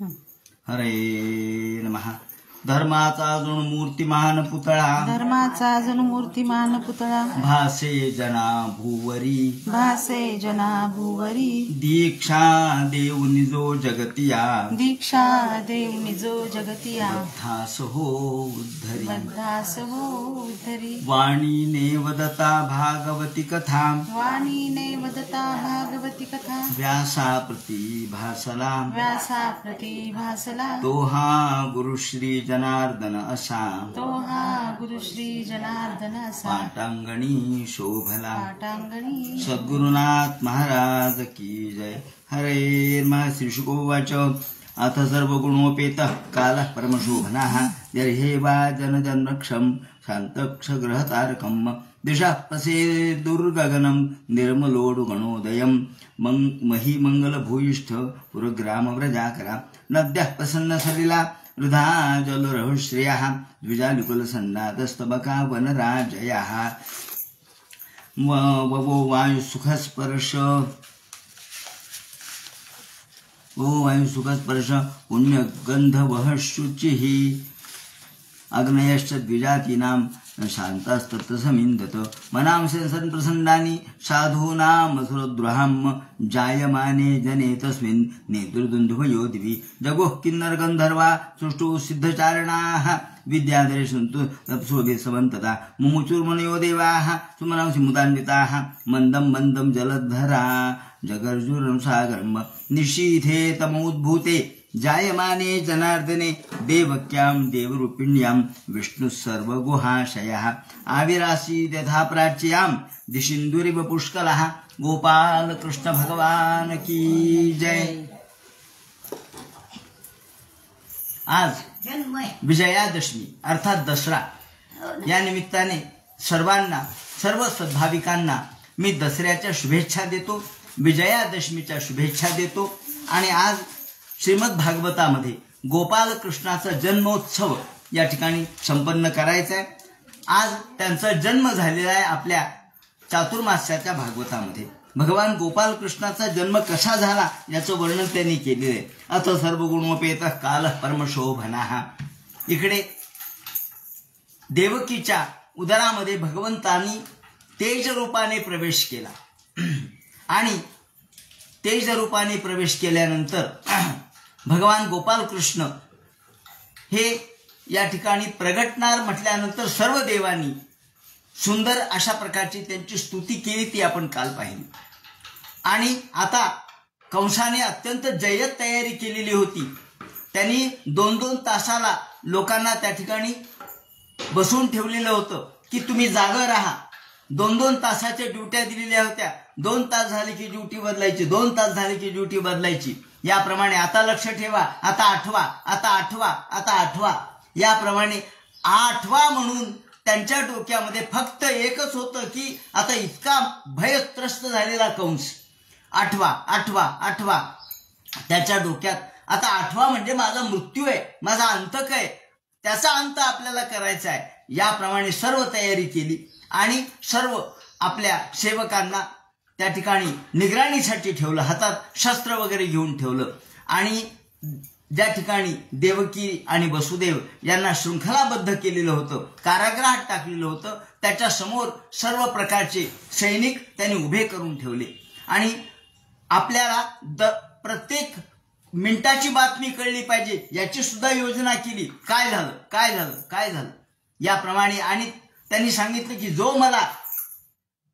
हरे नमः. धर्माचा अजून मूर्तिमान पुतळा, धर्माचा अजून मूर्तिमान पुतळा, भासे जना भूवरी, भासे जना भूवरी, दीक्षा देव निजो जगतिया, दीक्षा देव निजो जगतिया, बद्धास हो उद्धरी, बद्धास हो उद्धरी, वाणीने वदता भागवती कथा, वाणीने वदता भागवती कथा, व्यासा प्रति भासला, व्यासा प्रति भासला, तो हा गुरुश्री जनार्दन असा, तो हा गुरुश्री जनार्दन असा, पाटांगणी शोभला. पाटांगणी सद्गुरुनाथ महाराज की जय. हरे नमः. श्री शुकोवाच अथ सर्वगुणोपेत काल परमशोभनाः यर्हेवा जनजनक्षम शान्तक्षग्रहतारकम् दिशा पसे दुर्गगनं निर्मलोडुगणोदयं महिमङ्गलभूयिष्ठ पुरग्रामव्रजाकरा नद्यः प्रसन्नसलिला वृथा जलरहुश्रियः द्विजालिकुलसन्नातस्तबका वनराजयः ववो वायुसुखस्पर्श पुण्यगन्धवः शुचिः अग्नयश्च द्विजातीनां शान्तास्तत्समिन्दत मनांसि सन्प्रसन्नानि साधूनामसुरद्रुहां जायमाने जने तस्मिन् नेतृदुन्दुभयो दिवि जगुः किन्नरगन्धर्वा सुष्ठुः सिद्धचारणाः विद्याधरे सन्तु तत्सुभिसमन्तता मुमुचुर्मनयो देवाः सुमनांसि मुदान्विताः मन्दं मन्दं जलधरा जगर्जुरं सागरं निशीथे तमोद्भूते जायमाने जनार्दने देवक्यां देवरूपिण्यां विष्णुः सर्वगुहाशयः आविरासीत् यथा प्राच्यां दिशिन्दुरिव पुष्कलः. गोपाल कृष्ण भगवान की जय. आज विजयादशमी अर्थात दसरा या निमित्ताने सर्वांना सर्व सद्भाविकांना मी दसऱ्याच्या शुभेच्छा देतो, विजयादशमीच्या शुभेच्छा देतो. आणि आज श्रीमद भागवतामध्ये गोपाल कृष्णाचा जन्मोत्सव या ठिकाणी संपन्न करायचा आहे. आज त्यांचा जन्म झालेला आहे आपल्या चातुर्मास्याच्या भागवतामध्ये. भगवान गोपाल कृष्णाचा जन्म कसा झाला याचं वर्णन त्यांनी केलेलं आहे. अथ सर्वगुणोपेत काल परमशोभनाः. इकडे देवकीच्या उदरामध्ये भगवंतांनी तेज रूपाने प्रवेश केला आणि तेज रूपाने प्रवेश केल्यानंतर भगवान गोपाल कृष्ण हे या ठिकाणी प्रगटणार म्हटल्यानंतर सर्व देवांनी सुंदर अशा प्रकारची त्यांची स्तुती केली, ती आपण काल पाहिली. आणि आता कंसाने अत्यंत जय्यत तयारी केलेली होती. त्यांनी 2-2 तासाला लोकांना त्या ठिकाणी बसवून ठेवलेलं होतं की तुम्ही जागा राहा. 2-2 तासाच्या ड्युट्या दिलेल्या होत्या. 2 तास झाले की ड्युटी बदलायची, 2 तास झाले की ड्युटी बदलायची. याप्रमाणे आता लक्ष ठेवा, आता आठवा, आता आठवा, आता आठवा, याप्रमाणे आठवा म्हणून त्यांच्या डोक्यामध्ये फक्त एकच होतं की आता इतका भयत्रस्त झालेला कंस, आठवा आठवा आठवा. त्याच्या डोक्यात आता आठवा म्हणजे माझा मृत्यू आहे, माझा अंतक आहे, त्याचा अंत आपल्याला करायचा आहे. याप्रमाणे सर्व तयारी केली आणि सर्व आपल्या सेवकांना त्या ठिकाणी निगराणीसाठी ठेवलं, हातात शस्त्र वगैरे घेऊन ठेवलं. आणि ज्या ठिकाणी देवकी आणि वसुदेव यांना शृंखलाबद्ध केलेलं होतं, कारागृहात टाकलेलं होतं, त्याच्या समोर सर्व प्रकारचे सैनिक त्यांनी उभे करून ठेवले. आणि आपल्याला प्रत्येक मिनिटाची बातमी कळली पाहिजे याची सुद्धा योजना केली. काय झालं, काय झालं, काय झालं याप्रमाणे. आणि त्यांनी सांगितलं की जो मला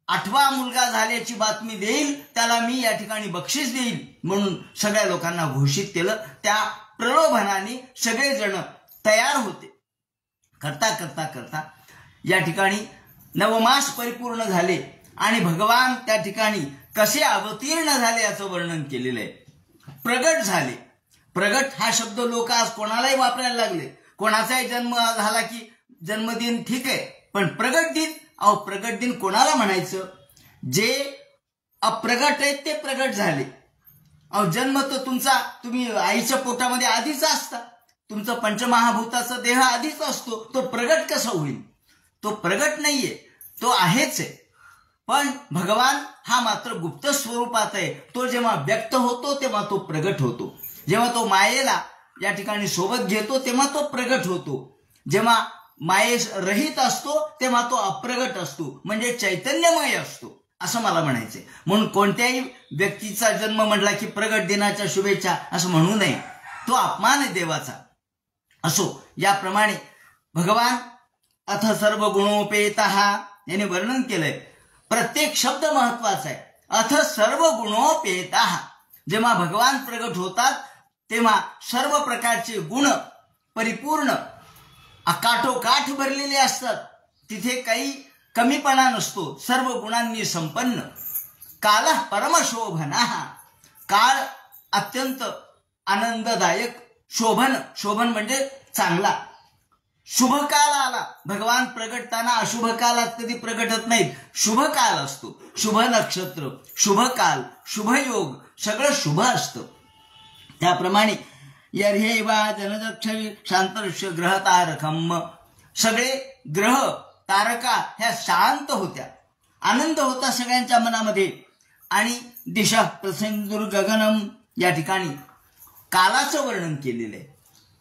8वा मुलगा झाल्याची बातमी देईल त्याला मी या ठिकाणी बक्षीस देईल म्हणून सगळ्या लोकांना घोषित केलं. त्या प्रलोभनाने सगळेजण तयार होते. करता करता करता या ठिकाणी 9 मास परिपूर्ण झाले आणि भगवान त्या ठिकाणी कसे अवतीर्ण झाले याचं वर्णन केलेलं आहे. प्रगट झाले. प्रगट हा शब्द लोक आज कोणालाही वापरायला लागले. कोणाचाही जन्म झाला की जन्मदिन ठीक आहे, पण प्रगट दिन, अहो प्रगट दिन कोणाला म्हणायचं? जे अप्रगट आहेत ते प्रगट झाले. अहो जन्म तर तुमचा, तुम्ही आईच्या पोटामध्ये आधीच असता, तुमचं पंचमहाभूताचा देह आधीच असतो, तो प्रगट कसा होईल? तो प्रगट नाहीये, तो आहेच आहे. पण भगवान हा मात्र गुप्त स्वरूपात आहे. तो जेव्हा व्यक्त होतो तेव्हा तो प्रगट होतो. जेव्हा तो मायेला या ठिकाणी सोबत घेतो तेव्हा तो प्रगट होतो. जेव्हा मायेस रहित असतो तेव्हा तो अप्रगट असतो, म्हणजे चैतन्यमय असतो असं मला म्हणायचंय. म्हणून कोणत्याही व्यक्तीचा जन्म म्हटला की प्रगट दिनाच्या शुभेच्छा असं म्हणू नये, तो अपमान आहे देवाचा. असो, याप्रमाणे भगवान अथ सर्व गुणोपेतः याने वर्णन केलंय. प्रत्येक शब्द महत्वाचा आहे. अथ सर्व गुणोपेतः, जेव्हा भगवान प्रगट होतात तेव्हा सर्व प्रकारचे गुण परिपूर्ण काठोकाठ भरलेले असतात. तिथे काही कमीपणा नसतो, सर्व गुणांनी संपन्न. काल परमशोभना, काळ अत्यंत आनंददायक. शोभन म्हणजे चांगला. शुभ काल आला. भगवान प्रगटताना अशुभ कालात कधी प्रगटत नाहीत, शुभ काल असतो. शुभ नक्षत्र, शुभ काल, शुभ योग, सगळं शुभ असतं. त्याप्रमाणे यर्हेवा जनदक्षवी शांतर्ष ग्रह तारकम, सगळे ग्रह तारका ह्या शांत होत्या, आनंद होता सगळ्यांच्या मनामध्ये. आणि दिशा प्रसिंधुर्गगनम, या ठिकाणी कालाचं वर्णन केलेलं आहे.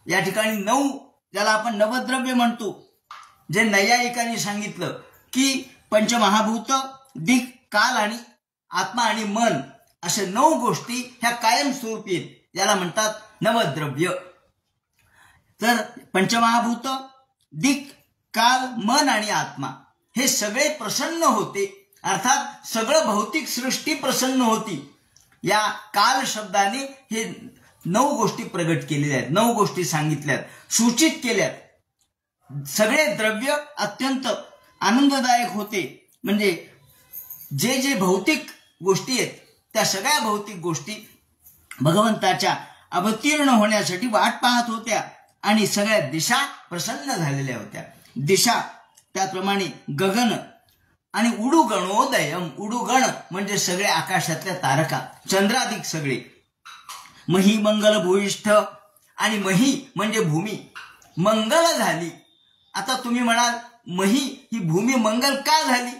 या ठिकाणी 9, ज्याला आपण नवद्रव्य म्हणतो, जे नैयायिकांनी सांगितलं की पंचमहाभूत, दिक, काल आणि आत्मा आणि मन असे 9 गोष्टी ह्या कायमस्वरूपी आहेत, याला म्हणतात नवद्रव्य. तर पंचमहाभूत, दिक, काल, मन आणि आत्मा हे सगळे प्रसन्न होते, अर्थात सगळं भौतिक सृष्टी प्रसन्न होती. या काल शब्दाने हे 9 गोष्टी प्रगट केलेल्या आहेत, 9 गोष्टी सांगितल्यात, सूचित केल्यात. सगळे द्रव्य अत्यंत आनंददायक होते, म्हणजे जे जे भौतिक गोष्टी आहेत त्या सगळ्या भौतिक गोष्टी भगवंताच्या अवतीर्ण होण्यासाठी वाट पाहत होत्या आणि सगळ्या दिशा प्रसन्न झालेल्या होत्या. दिशा, त्याप्रमाणे गगन आणि उडुगणोदयम, उडुगण म्हणजे सगळे आकाशातल्या तारका, चंद्राधिक सगळे. मही मंगल भूयिष्ठ, आणि मही म्हणजे भूमी मंगल झाली. आता तुम्ही म्हणाल मही ही भूमी मंगल का झाली?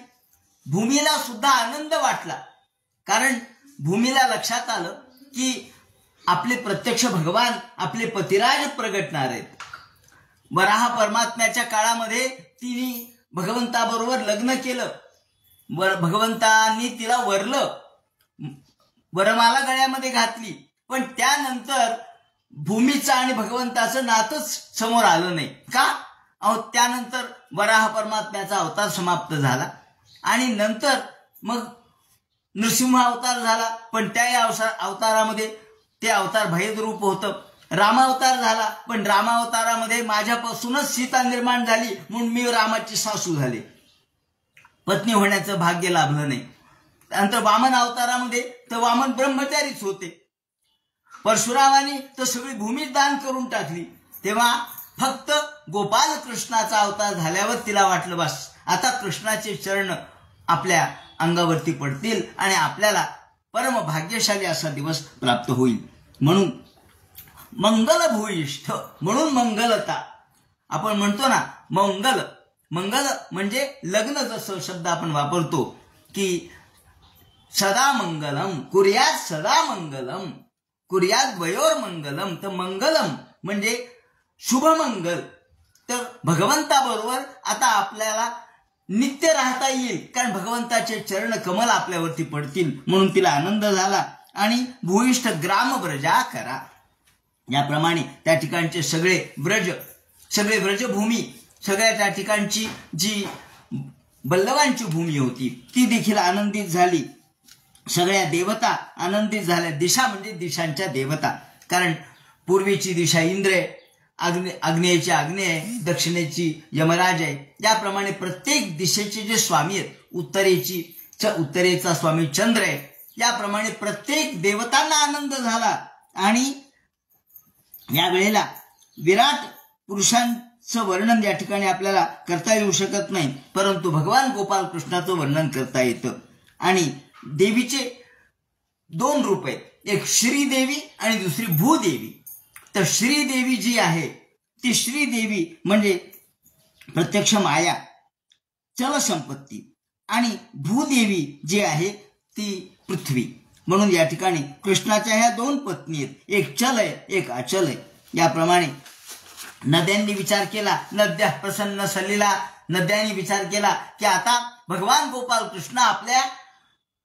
भूमीला सुद्धा आनंद वाटला, कारण भूमीला लक्षात आलं की आपले प्रत्यक्ष भगवान, आपले पतिराज प्रगटणार आहेत. वराह परमात्म्याच्या काळामध्ये तिने भगवंताबरोबर लग्न केलं, भगवंतांनी तिला वरलं, वरमाला गळ्यामध्ये घातली, पण त्यानंतर भूमीचं आणि भगवंताचं नातंच समोर आलं नाही. का? त्यानंतर वराह परमात्म्याचा अवतार समाप्त झाला आणि नंतर मग नृसिंह अवतार झाला, पण त्या अवतारामध्ये ते अवतार भयद्रूप होतं. रामावतार झाला, पण रामावतारामध्ये माझ्यापासूनच सीता निर्माण झाली म्हणून मी रामाची सासू झाले, पत्नी होण्याचं भाग्य लाभलं नाही. त्यानंतर वामन अवतारामध्ये तर वामन ब्रह्मचारीच होते. परशुरामाने तर सगळी भूमी दान करून टाकली. तेव्हा फक्त गोपाल कृष्णाचा अवतार झाल्यावर तिला वाटलं बस आता कृष्णाचे चरण आपल्या अंगावरती पडतील आणि आपल्याला परम भाग्यशाली असा दिवस प्राप्त होईल. म्हणून मंगल भूयिष्ठ, म्हणून मंगलता. आपण म्हणतो ना मंगल, मंगल म्हणजे लग्न, जसं शब्द आपण वापरतो की सदा मंगलम कुर्यात, सदा मंगलम कुर्यात वयोर मंगलम, तर मंगलम म्हणजे शुभमंगल. तर भगवंताबरोबर आता आपल्याला नित्य राहता येईल, कारण भगवंताचे चरण कमल आपल्यावरती पडतील, म्हणून तिला आनंद झाला. आणि भूयिष्ठ ग्राम व्रजा करा, याप्रमाणे त्या ठिकाणचे सगळे व्रज, सगळे व्रजभूमी, सगळ्या त्या ठिकाणची जी बल्लवांची भूमी होती ती देखील आनंदित झाली. सगळ्या देवता आनंदित झाल्या. दिशा म्हणजे दिशांच्या देवता, कारण पूर्वेची दिशा इंद्र आहे, आग्नेयची आग्नेय आहे, दक्षिणेची यमराज आहे. याप्रमाणे प्रत्येक दिशेचे जे स्वामी आहेत, उत्तरेचा स्वामी चंद्र आहे. याप्रमाणे प्रत्येक देवतांना आनंद झाला. आणि या वेळेला विराट पुरुषांचं वर्णन या ठिकाणी आपल्याला करता येऊ शकत नाही, परंतु भगवान गोपाल कृष्णाचं वर्णन करता येतं. आणि देवीचे 2 रूप आहेत, एक श्रीदेवी आणि दुसरी भूदेवी. तर श्रीदेवी जी आहे ती श्रीदेवी म्हणजे प्रत्यक्ष माया, चलसंपत्ती, आणि भूदेवी जी आहे ती पृथ्वी. म्हणून या ठिकाणी कृष्णाच्या ह्या 2 पत्नी आहेत, एक चल आहे एक अचल आहे. याप्रमाणे नद्यांनी विचार केला, नद्या प्रसन्न सलिला, नद्यांनी विचार केला की आता भगवान गोपाल कृष्ण आपल्या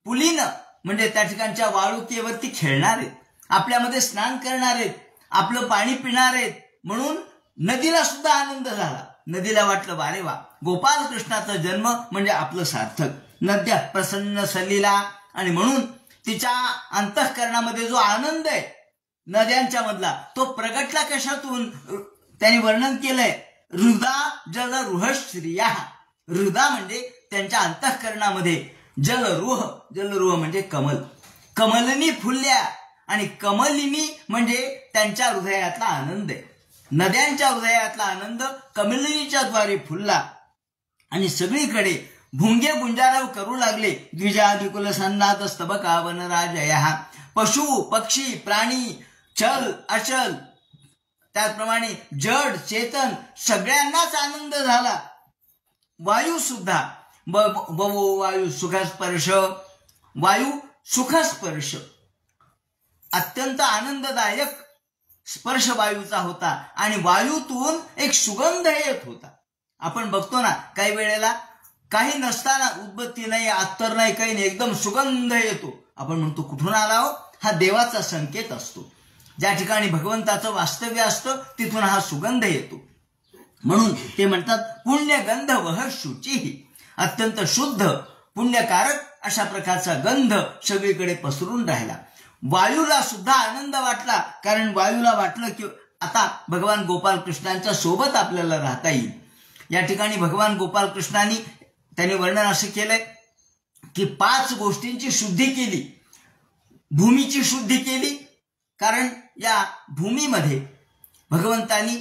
पुलीनं म्हणजे त्या ठिकाणच्या वाळुकेवरती खेळणार आहेत, आपल्यामध्ये स्नान करणार आहेत, आपलं पाणी पिणार आहेत. म्हणून नदीला सुद्धा आनंद झाला. नदीला वाटलं अरे वा, गोपाल कृष्णाचा जन्म म्हणजे आपलं सार्थक. नद्या प्रसन्न सलिला, आणि म्हणून तिच्या अंतःकरणामध्ये जो आनंद आहे नद्यांच्या मधला तो प्रगटला कशातून त्यांनी वर्णन केलंय. हृदा जल रुहश्रिया. हृदा म्हणजे त्यांच्या अंतःकरणामध्ये जलरुह, जलरुह म्हणजे कमल, कमलिनी फुलल्या, आणि कमलिनी म्हणजे त्यांच्या हृदयातला आनंद आहे. नद्यांच्या हृदयातला आनंद कमलिनीच्या द्वारे फुलला आणि सगळीकडे भुंगे गुंजारव करू लागले. द्विजादिकुल सन्नाद स्तबका वनराजया. पशु पक्षी प्राणी चल अचल त्याचप्रमाणे जड चेतन सगळ्यांनाच आनंद झाला. वायू सुद्धा बवो वायू सुखस्पर्श, वायू सुखस्पर्श अत्यंत आनंददायक स्पर्श वायूचा होता आणि वायूतून एक सुगंध येत होता. आपण बघतो ना काही वेळेला काही नसताना उदबत्ती नाही, अत्तर नाही, काही नाही, एकदम सुगंध येतो. आपण म्हणतो कुठून आला हो? हा देवाचा संकेत असतो. ज्या ठिकाणी भगवंताचं वास्तव्य असतं तिथून हा सुगंध येतो. म्हणून ते म्हणतात पुण्यगंध वह शुचीही. अत्यंत शुद्ध पुण्यकारक अशा प्रकारचा गंध सगळीकडे पसरून राहिला. वायूला सुद्धा आनंद वाटला, कारण वायूला वाटलं की आता भगवान गोपाल कृष्णांच्या सोबत आपल्याला राहता येईल. या ठिकाणी भगवान गोपाल कृष्णांनी त्यांनी वर्णन असं केलंय की 5 गोष्टींची शुद्धी केली. भूमीची शुद्धी केली, कारण या भूमीमध्ये भगवंतांनी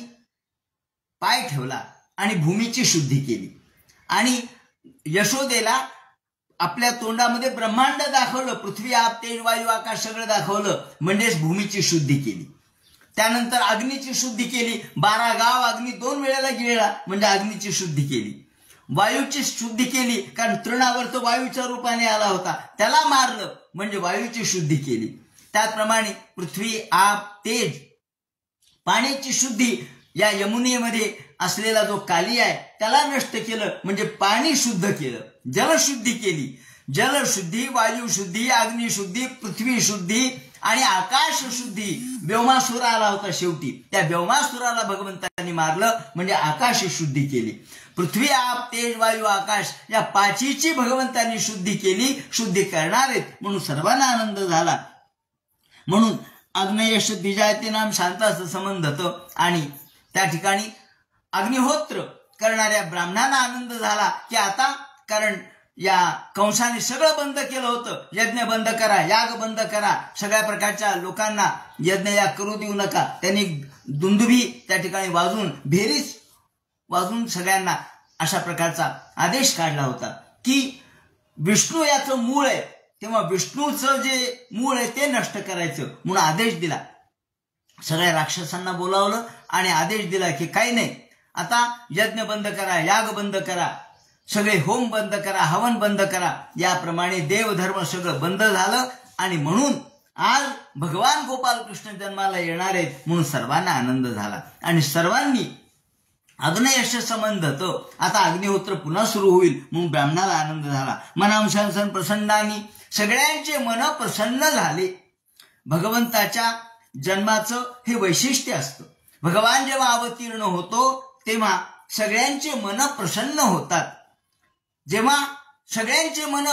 पाय ठेवला आणि भूमीची शुद्धी केली. आणि यशोदेला आपल्या तोंडामध्ये ब्रह्मांड दाखवलं, पृथ्वी आप तेज वायू आकाश सगळं दाखवलं, म्हणजेच भूमीची शुद्धी केली. त्यानंतर अग्नीची शुद्धी केली. 12 गाव अग्नी 2 वेळेला गिळला म्हणजे अग्नीची शुद्धी केली. वायूची शुद्धी केली, कारण तृणावर तो वायूच्या रूपाने आला होता, त्याला मारलं म्हणजे वायूची शुद्धी केली. त्याचप्रमाणे पृथ्वी आप तेज पाण्याची शुद्धी, या यमुनेमध्ये असलेला जो काली आहे त्याला नष्ट केलं म्हणजे पाणी शुद्ध केलं. जलशुद्धी केली. जलशुद्धी, वायुशुद्धी, अग्निशुद्धी, पृथ्वी शुद्धी आणि आकाश शुद्धी. व्योमासुर आला होता शेवटी, त्या व्योमासुराला भगवंतांनी मारलं म्हणजे आकाश शुद्धी केली. पृथ्वी आप तेज वायू आकाश या 5ची भगवंतांनी शुद्धी केली, शुद्धी करणार आहेत म्हणून सर्वांना आनंद झाला. म्हणून अग्नयश द्विजायते नाम शांताचं संबंध होतं. आणि त्या ठिकाणी अग्निहोत्र करणाऱ्या ब्राह्मणांना आनंद झाला की आता, कारण या कंसाने सगळं बंद केलं होतं, यज्ञ बंद करा, याग बंद करा, सगळ्या प्रकारच्या लोकांना यज्ञ याग करू देऊ नका. त्यांनी दुंदुभी त्या ठिकाणी वाजून, भेरीच वाजून सगळ्यांना अशा प्रकारचा आदेश काढला होता की विष्णू याचं मूळ आहे, तेव्हा विष्णूचं जे मूळ आहे ते नष्ट करायचं म्हणून आदेश दिला. सगळ्या राक्षसांना बोलावलं आणि आदेश दिला की काही नाही, आता यज्ञ बंद करा, याग बंद करा, सगळे होम बंद करा, हवन बंद करा. याप्रमाणे देवधर्म सगळं बंद झालं आणि म्हणून आज भगवान गोपाल कृष्ण जन्माला येणार आहेत म्हणून सर्वांना आनंद झाला. आणि सर्वांनी अग्नयश संबंध तो आता अग्निहोत्र पुन्हा सुरू होईल म्हणून ब्राह्मणाला आनंद झाला. मनांशांसन प्रसन्नानी, सगळ्यांचे मन प्रसन्न झाले. भगवंताच्या जन्माचं हे वैशिष्ट्य असतं. भगवान जेव्हा अवतीर्ण होतो तेव्हा सगळ्यांचे मन प्रसन्न होतात. जेव्हा सगळ्यांचे मन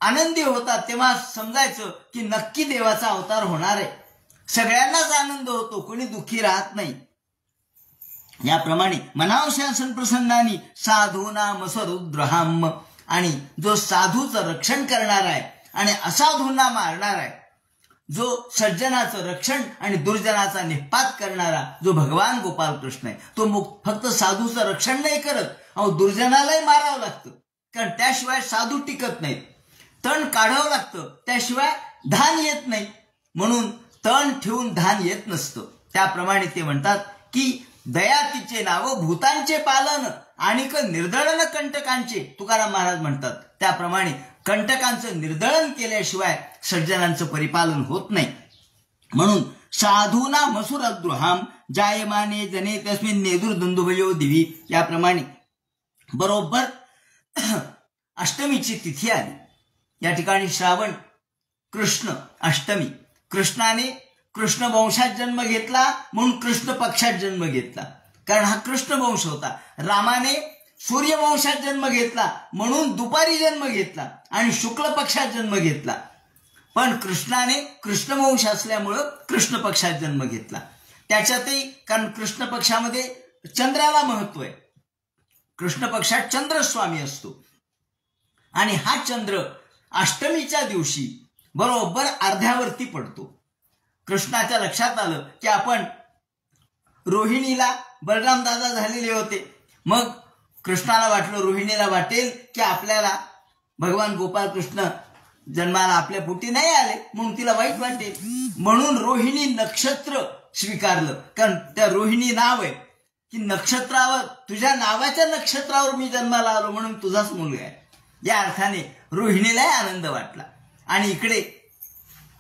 आनंदी होतात तेव्हा समजायचं की नक्की देवाचा अवतार होणार आहे. सगळ्यांनाच आनंद होतो, कोणी दुःखी राहत नाही. याप्रमाणे मनांशांसन प्रसन्नानी साधूनाम स्वरुद्रहाम. आणि जो साधूचं रक्षण करणार आहे आणि असाधूंना मारणार आहे, जो सज्जनाचं रक्षण आणि दुर्जनाचा निपात करणारा जो भगवान गोपाल कृष्ण आहे, तो फक्त साधूचं रक्षण नाही करत, अहो दुर्जनालाही मारावं लागतं, कारण त्याशिवाय साधू टिकत नाहीत. तण काढावं लागतं, त्याशिवाय धान येत नाही. म्हणून तण ठेवून धान येत नसतं. त्याप्रमाणे ते म्हणतात की दया तिचे नाव भूतांचे पालन आणि निर्दळन कंटकांचे, तुकाराम महाराज म्हणतात. त्याप्रमाणे कंटकांचं निर्दळन केल्याशिवाय सज्जनांचं परिपालन होत नाही. म्हणून साधूना मसुरद्रुहाम जायमाने जने तस्मिन नेदुर्दुंदुभयो दिवी. याप्रमाणे बरोबर अष्टमीची तिथी आली. या ठिकाणी श्रावण कृष्ण अष्टमी. कृष्णाने कृष्ण वंशात जन्म घेतला म्हणून कृष्ण पक्षात जन्म घेतला, कारण हा कृष्ण वंश होता. रामाने सूर्यवंशात जन्म घेतला म्हणून दुपारी जन्म घेतला आणि शुक्ल पक्षात जन्म घेतला. पण कृष्णाने कृष्णवंश असल्यामुळं कृष्ण पक्षात जन्म घेतला. त्याच्यातही कारण कृष्ण पक्षामध्ये चंद्राला महत्व आहे. कृष्ण पक्षात चंद्रस्वामी असतो आणि हा चंद्र अष्टमीच्या दिवशी बरोबर अर्ध्यावरती पडतो. कृष्णाच्या लक्षात आलं की आपण रोहिणीला बलराम दादा झालेले होते. मग कृष्णाला वाटलं, रोहिणीला वाटेल की आपल्याला भगवान गोपाल कृष्ण जन्माला आपल्या पोटी नाही आले म्हणून तिला वाईट वाटेल, म्हणून रोहिणी नक्षत्र स्वीकारलं. कारण त्या रोहिणी नाव आहे की नक्षत्रावर, तुझ्या नावाच्या नक्षत्रावर मी जन्माला आलो म्हणून तुझाच मुलगा आहे. या अर्थाने रोहिणीलाही आनंद वाटला. आणि इकडे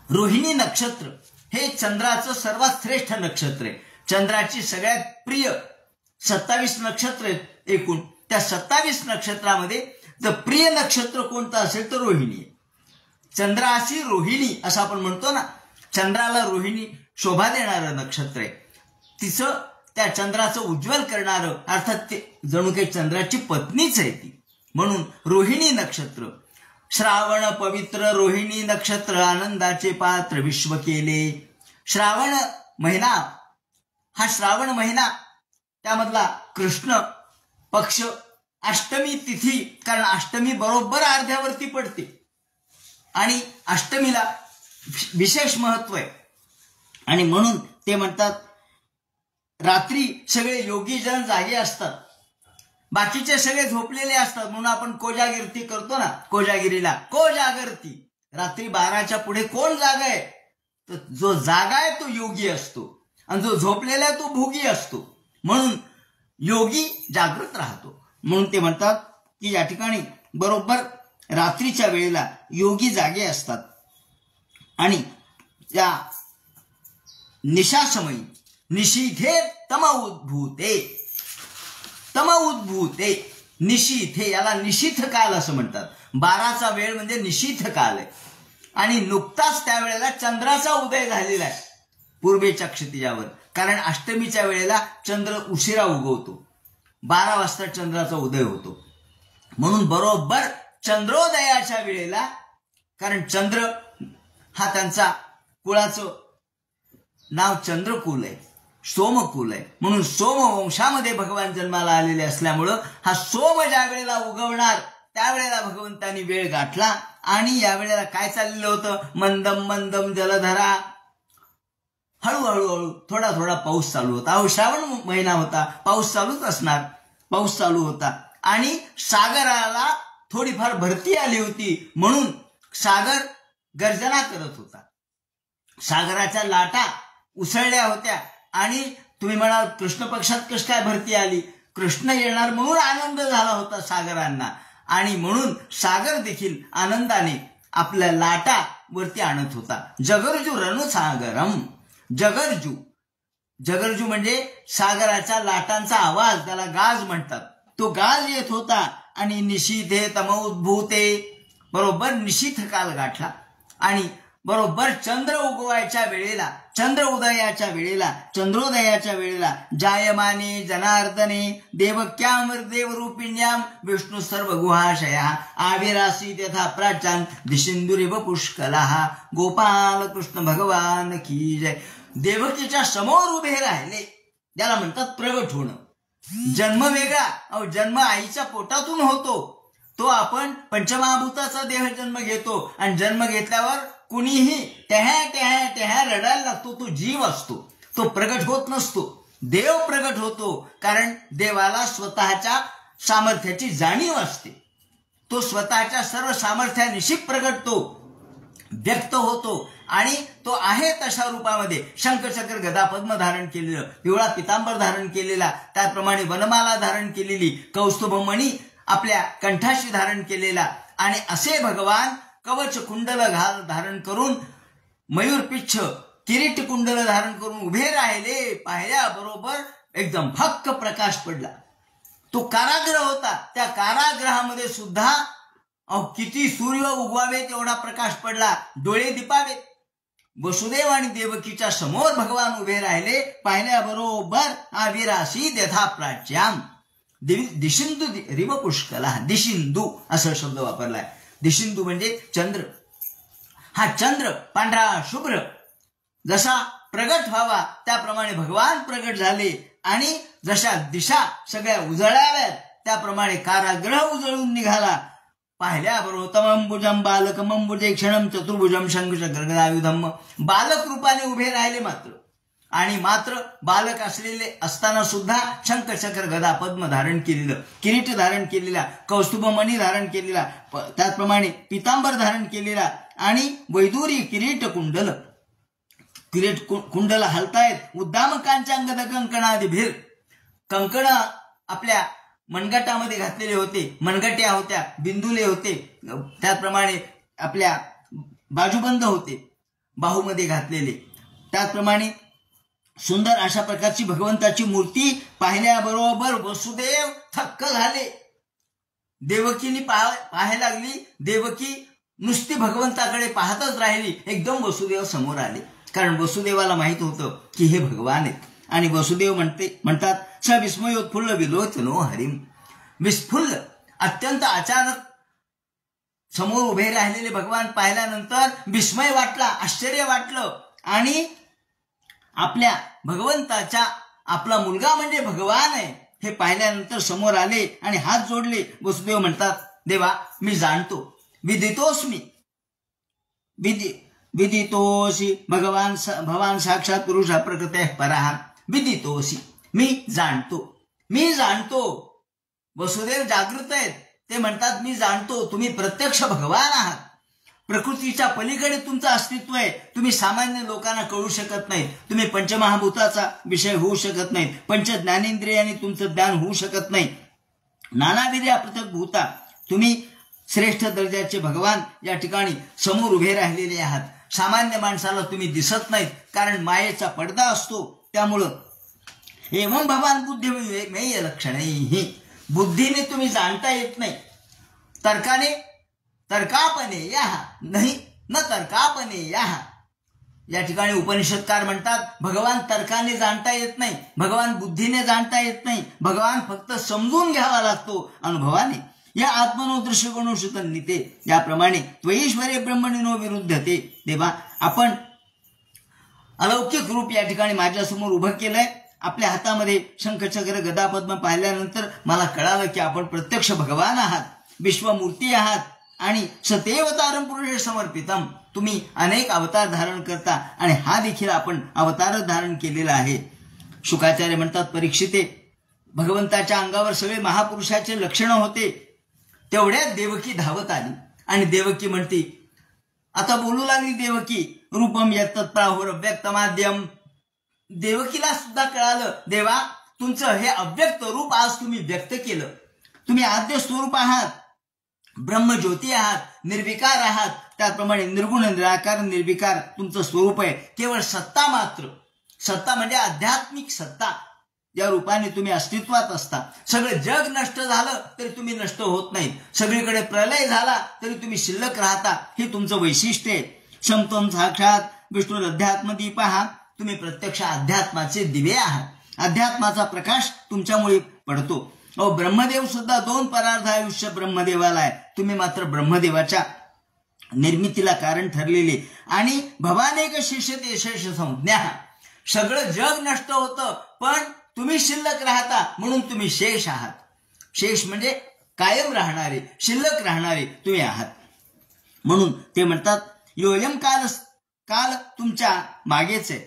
रोहिणी नक्षत्र हे चंद्राचं सर्वात श्रेष्ठ नक्षत्र आहे. चंद्राची सगळ्यात प्रिय 27 नक्षत्र आहेत एकूण. त्या 27 नक्षत्रामध्ये जर प्रिय नक्षत्र कोणतं असेल तर रोहिणी आहे. चंद्राशी रोहिणी असं आपण म्हणतो ना, चंद्राला रोहिणी शोभा देणारं नक्षत्र आहे. तिचं त्या चंद्राचं उज्ज्वल करणारं, अर्थात ते जणू काही चंद्राची पत्नीच आहे ती, म्हणून रोहिणी नक्षत्र. श्रावण पवित्र रोहिणी नक्षत्र आनंदाचे पात्र विश्व केले. श्रावण महिना, हा श्रावण महिना त्यामधला कृष्ण पक्ष अष्टमी तिथी, कारण अष्टमी बरोबर अर्ध्यावरती पडते आणि अष्टमीला विशेष महत्व आहे. आणि म्हणून ते म्हणतात रात्री सगळे योगी जन जागे असतात, बाकीचे सगळे झोपलेले असतात. म्हणून आपण कोजागिरी करतो ना, कोजागिरीला कोजागरती. रात्री 12च्या पुढे कोण जागा आहे, तर जो जागा आहे तो योगी असतो आणि जो झोपलेला आहे तो भोगी असतो. म्हणून योगी जागृत राहतो. म्हणून ते म्हणतात की या ठिकाणी बरोबर रात्रीच्या वेळेला योगी जागे असतात आणि त्या निशासमयी निशीथे तम उद्भूते. तम उद्भूते निशीथे, याला निशीथ काल असं म्हणतात. 12चा वेळ म्हणजे निशीथ काल आहे आणि नुकताच त्यावेळेला चंद्राचा उदय झालेला आहे पूर्वेच्या क्षितिजावर. कारण अष्टमीच्या वेळेला चंद्र उशिरा उगवतो, 12 वाजता चंद्राचा उदय होतो. म्हणून बरोबर चंद्रोदयाच्या वेळेला, कारण चंद्र हा त्यांचा कुळाचं नाव चंद्रकुल आहे, सोमकुल आहे. म्हणून सोमवंशामध्ये भगवान जन्माला आलेले असल्यामुळं हा सोम ज्या वेळेला उगवणार त्यावेळेला भगवंतांनी वेळ गाठला. आणि यावेळेला काय चाललेलं होतं, मंदम मंदम जलधरा, हळूहळू थोडा थोडा पाऊस चालू होता. अहो श्रावण महिना होता, पाऊस चालूच असणार. पाऊस चालू होता आणि सागराला थोडीफार भरती आली होती म्हणून सागर गर्जना करत होता. सागराच्या लाटा उसळल्या होत्या आणि तुम्ही म्हणाल कृष्ण पक्षात कशी काय भरती आली, कृष्ण येणार म्हणून आनंद झाला होता सागरांना आणि म्हणून सागर देखील आनंदाने आपल्या लाटा वरती आणत होता. जगर्जू रणू सागरम. जगर्जू, जगर्जू म्हणजे सागराच्या लाटांचा आवाज, त्याला गाज म्हणतात. तो गाज येत होता आणि निशीथे तम उद्भूते, बरोबर निशीथ काल गाठला आणि बरोबर चंद्र उगवायच्या वेळेला, चंद्र उदयाच्या वेळेला, चंद्रोदयाच्या वेळेला जायमाने जनार्दने देवक्याम देवरूपिण्याम विष्णू सर्व गुहाशया आविरासी तथा प्राचान दिशिंदुरिव पुष्कला. गोपाल कृष्ण भगवान की जय. देवकीच्या समोर उभे राहिले, त्याला म्हणतात प्रगट होणं. जन्म वेगळा, अहो जन्म आईच्या पोटातून होतो, तो आपण पंचमहाभूताचा देह जन्म घेतो आणि जन्म घेतल्यावर कुणीही त्या रडायला लागतो. तो जीव असतो, तो प्रगट होत नसतो. देव प्रगट होतो कारण देवाला स्वतःच्या सामर्थ्याची जाणीव असते. तो स्वतःच्या सर्व सामर्थ्यानिशी प्रगटतो, व्यक्त होतो आणि तो आहे तशा रूपामध्ये शंखचक्र गदा पद्म धारण केलेलं, पिवळा पितांबर धारण केलेला, त्याप्रमाणे वनमाला धारण केलेली, कौस्तुभमणी आपल्या कंठाशी धारण केलेला आणि असे भगवान कवच कुंडल धारण करून मयूरपिच्छ किरीट कुंडल धारण करून उभे राहिले. पाहिल्याबरोबर एकदम भक्क प्रकाश पडला. तो कारागृह होता, त्या कारागृहामध्ये सुद्धा किती सूर्य उगवावे तेवढा प्रकाश पडला, डोळे दिपावेत. वसुदेव आणि देवकीच्या समोर भगवान उभे राहिले. पाहिल्याबरोबर आविरासी यथा प्राच्याम दिशिंदू रिव पुष्कला. दिशिंदू असा शब्द वापरलाय. दिशिंदू म्हणजे चंद्र. हा चंद्र पांढरा शुभ्र जसा प्रगट व्हावा त्याप्रमाणे भगवान प्रगट झाले आणि जशा दिशा सगळ्या उजळाव्यात त्याप्रमाणे कारागृह उजळून निघाला. पाहिल्याबरोबर तमंबुजम बालकमंबुजे क्षणम चतुर्भुजम शंखचक्र गदायुधम. बालक रूपाने उभे राहिले मात्र, आणि मात्र बालक असलेले असताना सुद्धा शंखचक्र गदा पद्म धारण केलेलं, किरीट धारण केलेला, कौस्तुभमणी धारण केलेला, त्याचप्रमाणे पितांबर धारण केलेला आणि वैदुरी किरीट कुंडल. किरीट कुंडल हलतायत. उद्दामकांचांगद कंकणादि भिर. कंकण आपल्या मनगटामध्ये घातलेले होते, मनगट्या होत्या, बिंदुले होते, त्याचप्रमाणे आपल्या बाजूबंद होते बाहूमध्ये घातलेले. त्याचप्रमाणे सुंदर अशा प्रकारची भगवंताची मूर्ती पाहिल्याबरोबर वसुदेव थक्क झाले. देवकीने पाहायला लागली. देवकी नुसती भगवंताकडे पाहतच राहिली. एकदम वसुदेव समोर आले, कारण वसुदेवाला माहित होतं की हे भगवान आहेत. आणि वसुदेव म्हणतात स विस्मयोत्फुल्ल विलोचनो हरिम. विस्फुल्ल अत्यंत अचानक समोर उभे राहिलेले भगवान पाहिल्यानंतर विस्मय वाटला, आश्चर्य वाटलं. आणि आपल्या भगवंताच्या आपला मुलगा म्हणजे भगवान आहे हे पाहिल्यानंतर समोर आले आणि हात जोडले. वसुदेव म्हणतात देवा मी जाणतो, विदितोस्मी विदितोसी भगवान साक्षात पुरुष प्रकृते परहा. विदितोसी मी जाणतो. वसुदेव जागृत आहेत. ते म्हणतात मी जाणतो तुम्ही प्रत्यक्ष भगवान आहात. प्रकृतीच्या पलीकडे तुमचं अस्तित्व आहे. तुम्ही सामान्य लोकांना कळू शकत नाही. तुम्ही पंचमहाभूताचा विषय होऊ शकत नाही. पंच ज्ञानेंद्रियाने तुमचं ज्ञान होऊ शकत नाही. नानाविध पृथक भूता. तुम्ही श्रेष्ठ दर्जाचे भगवान या ठिकाणी समोर उभे राहिलेले आहात. सामान्य माणसाला तुम्ही दिसत नाहीत, कारण मायेचा पडदा असतो. त्यामुळं एवं भगवान बुद्धी मेय लक्षणे. बुद्धीने तुम्ही जाणता येत नाही. तर्कापणे या नाही न तर्कापणे या ठिकाणी उपनिषदकार म्हणतात भगवान तर्काने जाणता येत नाही, भगवान बुद्धीने जाणता येत नाही. भगवान फक्त समजून घ्यावा लागतो अनुभवाने. या आत्मनो दृश्यगुणोषित निते. याप्रमाणे त्वईश्वरे ब्रह्मणिनो विरुद्धते. देवा आपण अलौकिक रूप या ठिकाणी माझ्यासमोर उभं केलंय. आपल्या हातामध्ये शंखचक्र गदा पद्म पाहिल्यानंतर मला कळालं की आपण प्रत्यक्ष भगवान आहात, विश्वमूर्ती आहात आणि सतेवतारम पुरुष समर्पितम. तुम्ही अनेक अवतार धारण करता आणि हा देखील आपण अवतारच धारण केलेला आहे. शुकाचार्य म्हणतात परीक्षिते भगवंताच्या अंगावर सगळे महापुरुषाचे लक्षणं होते. तेवढ्यात देवकी धावत आली आणि देवकी म्हणते, आता बोलू लागली देवकी, रूपम यत्तत् प्राहुर व्यक्तमाद्यम. देवकीला सुद्धा कळालं देवा तुमचं हे अव्यक्त रूप आज तुम्ही व्यक्त केलं. तुम्ही आद्य स्वरूप आहात, ब्रह्मज्योती आहात, निर्विकार आहात. त्याचप्रमाणे निर्गुण निराकार निर्विकार तुमचं स्वरूप आहे. केवळ सत्ता मात्र, सत्ता म्हणजे आध्यात्मिक सत्ता, या रूपाने तुम्ही अस्तित्वात असता. सगळं जग नष्ट झालं तरी तुम्ही नष्ट होत नाही. सगळीकडे प्रलय झाला तरी तुम्ही शिल्लक राहता. हे तुमचं वैशिष्ट्य आहे. समत्वम साक्षात विष्णू अध्यात्मदीप आहात. तुम्ही प्रत्यक्ष अध्यात्माचे दिवे आहात. अध्यात्माचा प्रकाश तुमच्यामुळे पडतो. ब्रह्मदेव सुद्धा 2 परार्ध आयुष्य ब्रह्मदेवाला आहे. तुम्ही मात्र ब्रह्मदेवाच्या निर्मितीला कारण ठरलेले. आणि भवानेक शिष्यते शेष संज्ञा. सगळं जग नष्ट होतं पण तुम्ही शिल्लक राहता म्हणून तुम्ही शेष आहात. शेष म्हणजे कायम राहणारे, शिल्लक राहणारे तुम्ही आहात. म्हणून ते म्हणतात योयम काल तुमच्या मागेच आहे.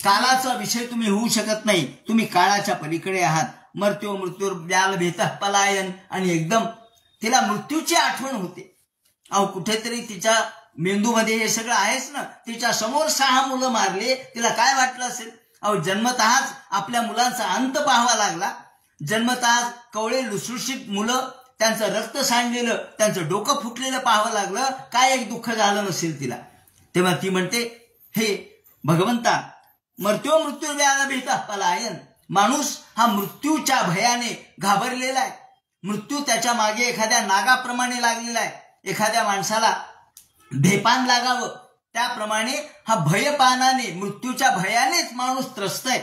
कालाचा विषय तुम्ही होऊ शकत नाही. तुम्ही काळाच्या पलीकडे आहात. मृत्यूर व्याल भेत पलायन. आणि एकदम तिला मृत्यूची आठवण होते. कुठेतरी तिच्या मेंदूमध्ये हे सगळं आहेच ना. तिच्या समोर 6 मुलं मारले, तिला काय वाटलं असेल. जन्मतःच आपल्या मुलांचा अंत पाहावा लागला. जन्मतःच कवळे लुसलुशीत मुलं, त्यांचं रक्त सांडलेलं, त्यांचं डोकं फुटलेलं पाहावं लागलं. काय एक दुःख झालं नसेल तिला. तेव्हा ती म्हणते हे भगवंता मृत्यू व्याध भीत पलायन, माणूस हा मृत्यूच्या भयाने घाबरलेला आहे. मृत्यू त्याच्या मागे एखाद्या नागाप्रमाणे लागलेला आहे. एखाद्या माणसाला भेपान लागावं त्याप्रमाणे हा भयपानाने, मृत्यूच्या भयानेच माणूस त्रस्त आहे.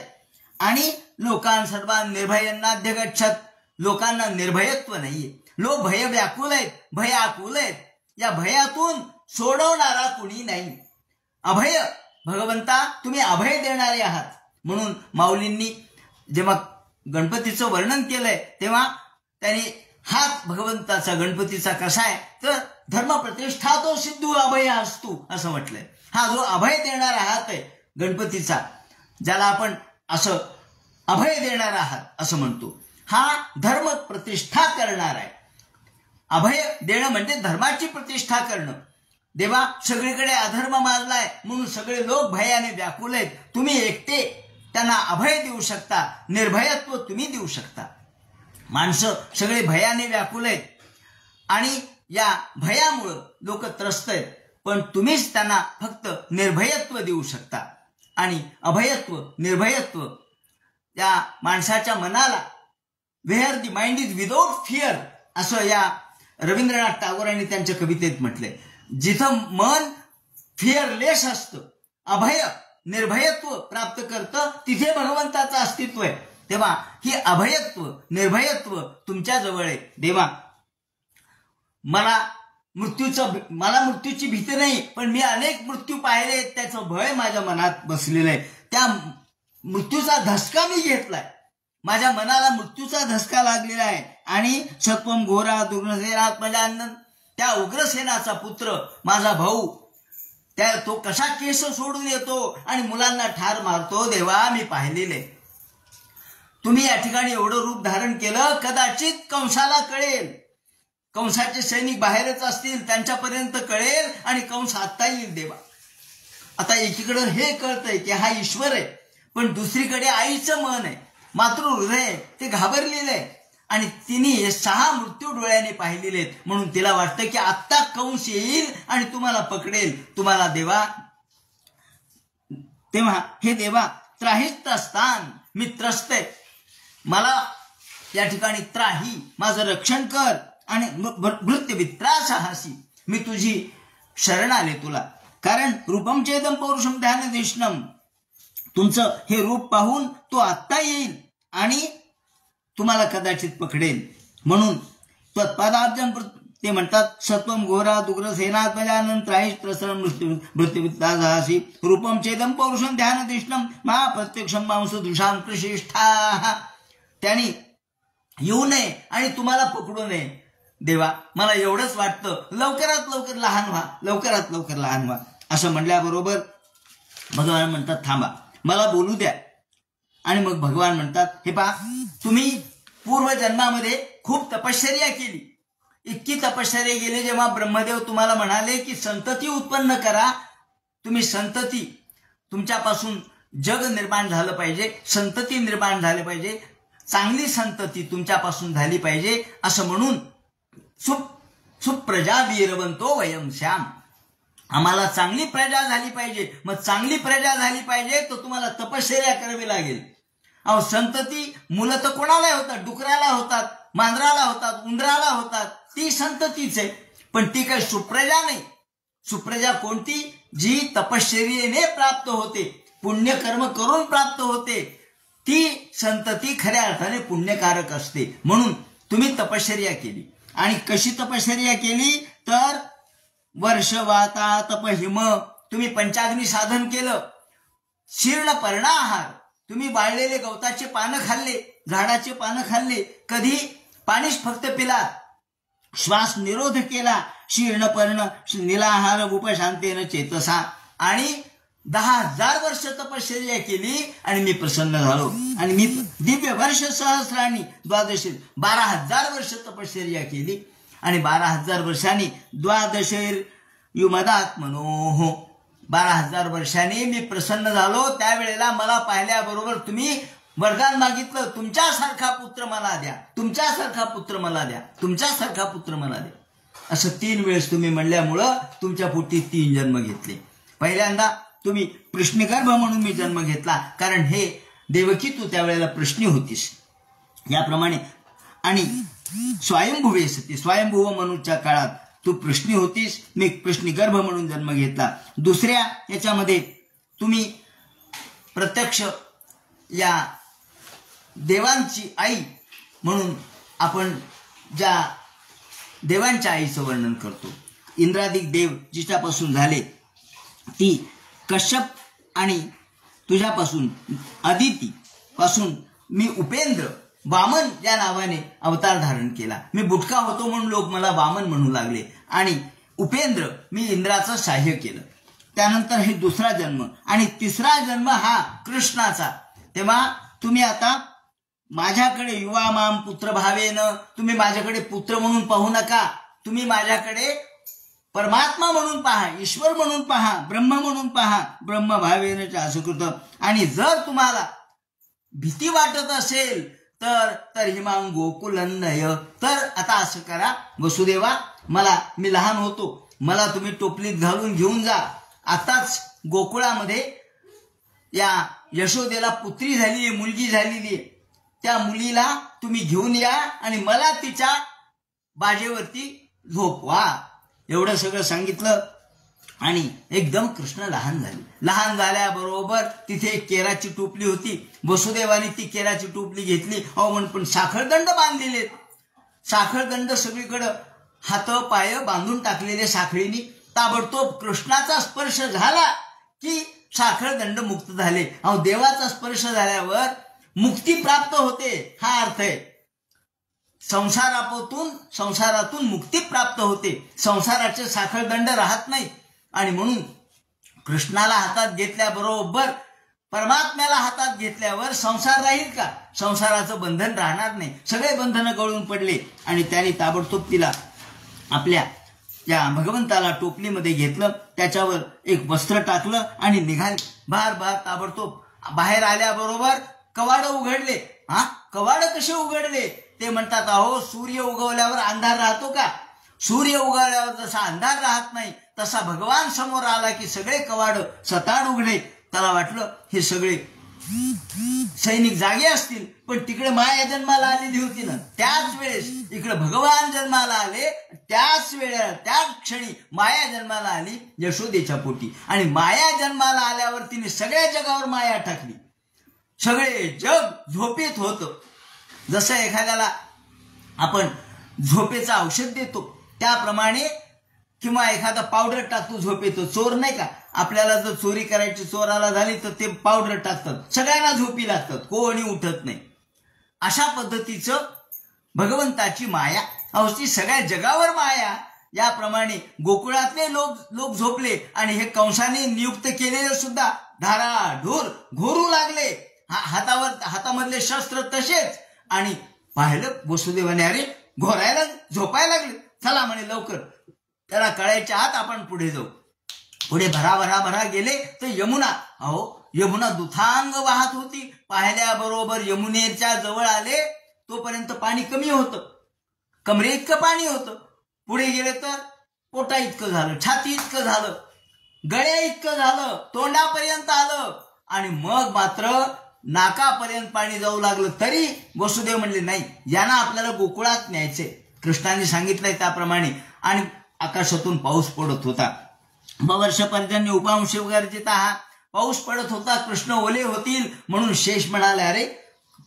आणि लोकांसर्वां निर्भयांनाद्य गच्छत, लोकांना निर्भयत्व नाहीये. लोक भय व्याकुल आहेत, भयाकुल आहेत. या भयातून सोडवणारा कुणी नाही. अभय भगवंता तुम्ही अभय देणारे आहात. म्हणून माऊलींनी जेव्हा गणपतीचं वर्णन केलंय तेव्हा त्यांनी हात भगवंताचा गणपतीचा कसा आहे तर धर्मप्रतिष्ठा तो सिद्धू अभय असतो असं म्हटलंय. हा जो अभय देणारा हात आहे गणपतीचा, ज्याला आपण असं अभय देणारा हात असं म्हणतो, हा धर्म प्रतिष्ठा करणार आहे. अभय देणं म्हणजे धर्माची प्रतिष्ठा करणं. देवा सगळीकडे अधर्म माजलाय म्हणून सगळे लोक भयाने व्याकुल आहेत. तुम्ही एकटे त्यांना अभय देऊ शकता, निर्भयत्व तुम्ही देऊ शकता. माणसं सगळे भयाने व्याकुल आहेत आणि या भयामुळं लोक त्रस्त आहेत, पण तुम्हीच त्यांना फक्त निर्भयत्व देऊ शकता. आणि अभयत्व, निर्भयत्व या माणसाच्या मनाला, where the mind is without fear असं या रवींद्रनाथ टागोरांनी त्यांच्या कवितेत म्हटलंय. जिथं मन फिअरलेस असतं, अभय निर्भयत्व प्राप्त करतं, तिथे भगवंताचं अस्तित्व आहे. तेव्हा ही अभयत्व, निर्भयत्व तुमच्या जवळ आहे. देवा मला मृत्यूची भीती नाही, पण मी अनेक मृत्यू पाहिले, त्याचं भय माझ्या मनात बसलेलं आहे. त्या मृत्यूचा धसका मी घेतलाय, माझ्या मनाला मृत्यूचा धसका लागलेला आहे. आणि सत्वम घोरा दुर्गसेनात्मजानंद, त्या उग्रसेनाचा पुत्र माझा भाऊ, त्या तो कसा केस सोडून येतो आणि मुलांना ठार मारतो, देवा मी पाहिलेले. तुम्ही या ठिकाणी एवढं रूप धारण केलं, कदाचित कंसाला कळेल, कंसाचे सैनिक बाहेरच असतील, त्यांच्यापर्यंत कळेल आणि कंस आता येईल. देवा आता एकीकडे हे कळतंय की हा ईश्वर आहे, पण दुसरीकडे आईचं मन आहे, मातृहृदय ते घाबरलेलं आहे आणि तिने 6 मृत्यू डोळ्याने पाहिलेले आहेत. म्हणून तिला वाटतं की आत्ता कंस येईल आणि तुम्हाला पकडेल. तुम्हाला देवा, तेव्हा हे देवा त्राहित स्थान, मी त्रस्त आहे, मला या ठिकाणी त्राही, माझं रक्षण कर आणि भृत्यवित्रासहासी, मी तुझी शरण आले तुला. कारण रूपम चेदम पौरुषम ध्यान देशनम, तुमचं हे रूप पाहून तो आत्ता येईल आणि तुम्हाला कदाचित पकडेल. म्हणून तत्पादाब्जम ते म्हणतात सत्वम घोरा दुग्रसेनात्मजानंद त्राहिश त्रसरम मृत्युवित्तासहासी रूपम चेदम पौरुषम ध्यान देशनम महाप्रत्यक्षम मांस दृशाम कृषिष्ठा. त्यांनी येऊ नये आणि तुम्हाला पकडू नये. देवा मला एवढंच वाटतं, लवकरात लवकर लहान व्हा, लवकरात लवकर लहान व्हा. असं म्हणल्याबरोबर भगवान म्हणतात थांबा, मला बोलू द्या. आणि मग भगवान म्हणतात हे पहा, तुम्ही पूर्वजन्मामध्ये खूप तपश्चर्या केली, इतकी तपश्चर्या केली. जेव्हा ब्रह्मदेव तुम्हाला म्हणाले की संतती उत्पन्न करा, तुम्ही संतती, तुमच्यापासून जग निर्माण झालं पाहिजे, संतती निर्माण झाले पाहिजे, चांगली संतती तुमच्यापासून झाली पाहिजे असं म्हणून सुप्रजा वीरवंतो वयम श्याम, आम्हाला चांगली प्रजा झाली पाहिजे. मग चांगली प्रजा झाली पाहिजे तर तुम्हाला तपश्चर्या करावी लागेल. अहो संतती मुलं तर कोणाला होतात, डुकराला होतात, मांजराला होतात, उंदराला होतात, ती संततीच आहे. पण ती काही सुप्रजा नाही. सुप्रजा कोणती? जी तपश्चर्येने प्राप्त होते, पुण्यकर्म करून प्राप्त होते, ती संतती खऱ्या अर्थाने पुण्यकारक असते. म्हणून तुम्ही तपश्चर्या केली. आणि कशी तपश्चर्या केली तर वर्ष वाता तपहिम, तुम्ही पंचाग्नी साधन केलं. शीर्ण पर्णाहार, तुम्ही वाळलेले गवताचे पानं खाल्ले, झाडाचे पानं खाल्ले, कधी पाणीच फक्त पिलात, श्वास निरोध केला. शीर्ण पर्ण निलाहार उपशांतेन चेतसा, आणि 10,000 वर्ष तपश्चर्या केली आणि मी प्रसन्न झालो. आणि मी दिव्य वर्ष सहस्रांनी 12,000 वर्ष तपश्चर्या केली आणि 12,000 वर्षांनी युमदात्मनोः 12,000 वर्षांनी मी प्रसन्न झालो. त्यावेळेला मला पाहिल्याबरोबर तुम्ही वरदान मागितलं, तुमच्यासारखा पुत्र मला द्या, तुमच्यासारखा पुत्र मला द्या, तुमच्यासारखा पुत्र मला द्या. असं 3 वेळेस तुम्ही म्हणल्यामुळं तुमच्या पोटी 3 जन्म घेतले. पहिल्यांदा तुम्ही प्रश्नगर्भ म्हणून मी जन्म घेतला, कारण हे देवकी तू त्यावेळेला प्रश्नी होतीस. याप्रमाणे आणि स्वयंभुवे सती, स्वयंभुव मनूच्या काळात तू प्रश्नी होतीस, मी प्रश्निगर्भ म्हणून जन्म घेतला. दुसऱ्या याच्यामध्ये तुम्ही प्रत्यक्ष या देवांची आई म्हणून आपण ज्या देवांच्या आईचं वर्णन करतो, इंद्रादिक देव जिच्यापासून झाले ती कश्यप आणि तुझ्यापासून अदिती पासून मी उपेंद्र वामन या नावाने अवतार धारण केला. मी बुटका होतो म्हणून लोक मला वामन म्हणू लागले आणि उपेंद्र मी इंद्राचं साह्य केलं. त्यानंतर हे दुसरा जन्म आणि तिसरा जन्म हा कृष्णाचा. तेव्हा तुम्ही आता माझ्याकडे युवा माम पुत्र भावेनं, तुम्ही माझ्याकडे पुत्र म्हणून पाहू नका, तुम्ही माझ्याकडे परमात्मा म्हणून पहा, ईश्वर म्हणून पहा, ब्रह्म म्हणून पहा, ब्रह्म भावेन असकृत. आणि जर तुम्हाला भीती वाटत असेल तर हिमांग गोकुलंदय, तर आता असं करा वसुदेवा, मी लहान होतो, मला तुम्ही टोपलीत घालून घेऊन जा. आताच गोकुळामध्ये या यशोदेला पुत्री झाली आहे, मुलगी झालेली आहे, त्या मुलीला तुम्ही घेऊन या आणि मला तिच्या बाजेवरती झोपवा. एवढं सगळं सांगितलं आणि एकदम कृष्ण लहान झाले. लहान झाल्याबरोबर तिथे एक केराची टोपली होती, वसुदेवाने ती केराची टोपली घेतली. पण साखळदंड बांधलेले, साखळदंड सगळीकडं हात पाय बांधून टाकलेले साखळीनी. ताबडतोब कृष्णाचा स्पर्श झाला की साखळदंड मुक्त झाले. देवाचा स्पर्श झाल्यावर मुक्ती प्राप्त होते, हा अर्थ आहे. संसारातून मुक्ती प्राप्त होते, संसाराचे साखळदंड राहत नाही. आणि म्हणून कृष्णाला हातात घेतल्याबरोबर परमात्म्याला हातात घेतल्यावर संसार राहील का? संसाराचं बंधन राहणार नाही, सगळे बंधन गळून पडले. आणि त्याने ताबडतोब तिला आपल्या या भगवंताला टोपलीमध्ये घेतलं, त्याच्यावर एक वस्त्र टाकलं आणि निघाले. भार ताबडतोब बाहेर आल्याबरोबर कवाड उघडले. कवाड कसे उघडले? ते म्हणतात, सूर्य उगवल्यावर अंधार राहतो का? सूर्य उगवल्यावर जसा अंधार राहत नाही तसा भगवान समोर आला की सगळे कवाड सताड उघडले. त्याला वाटलं हे सगळे सैनिक जागे असतील, पण तिकडे माया जन्माला आलेली होती ना, त्याच वेळेस इकडे भगवान जन्माला आले. त्याच वेळेला त्याच क्षणी माया जन्माला आली यशोदेच्या पोटी. आणि माया जन्माला आल्यावर तिने सगळ्या जगावर माया टाकली. सगळे जग झोपेत होतं. जसं एखाद्याला आपण झोपेचं औषध देतो त्याप्रमाणे, किंवा एखादा पावडर टाकतो झोपेतो, चोर नाही का, आपल्याला जर चोरी करायची चोराला झाली तर ते पावडर टाकतात, सगळ्यांना झोपी लागतात, कोणी उठत नाही. अशा पद्धतीचं भगवंताची माया, ती सगळ्या जगावर माया. याप्रमाणे गोकुळातले लोक झोपले आणि हे कंसाने नियुक्त केलेले सुद्धा धाराढोर घोरू लागले. हातामधले शस्त्र तसेच. आणि पाहिलं वसुदेवाने, अरे घोरायला झोपायला लागले, चला म्हणे लवकर, त्याला कळायच्या आत आपण पुढे जाऊ. पुढे भरा गेले तर यमुना दुथांग वाहत होती. पाहिल्याबरोबर यमुनेच्या जवळ आले तोपर्यंत पाणी कमी होतं, कमरे इतकं पाणी होतं. पुढे गेले तर पोटा इतकं झालं, छाती इतकं झालं, गळ्या इतकं झालं, तोंडापर्यंत आलं. आणि मग मात्र नाकापर्यंत पाणी जाऊ लागलं. तरी वसुदेव म्हणले, नाही, यांना आपल्याला गोकुळात न्यायचे, कृष्णाने सांगितलंय त्याप्रमाणे. आणि आकाशातून पाऊस पडत होता. वर्ष पर्जन्य उपांश गर्जिता, हा पाऊस पडत होता. कृष्ण ओले होतील म्हणून शेष म्हणाले, अरे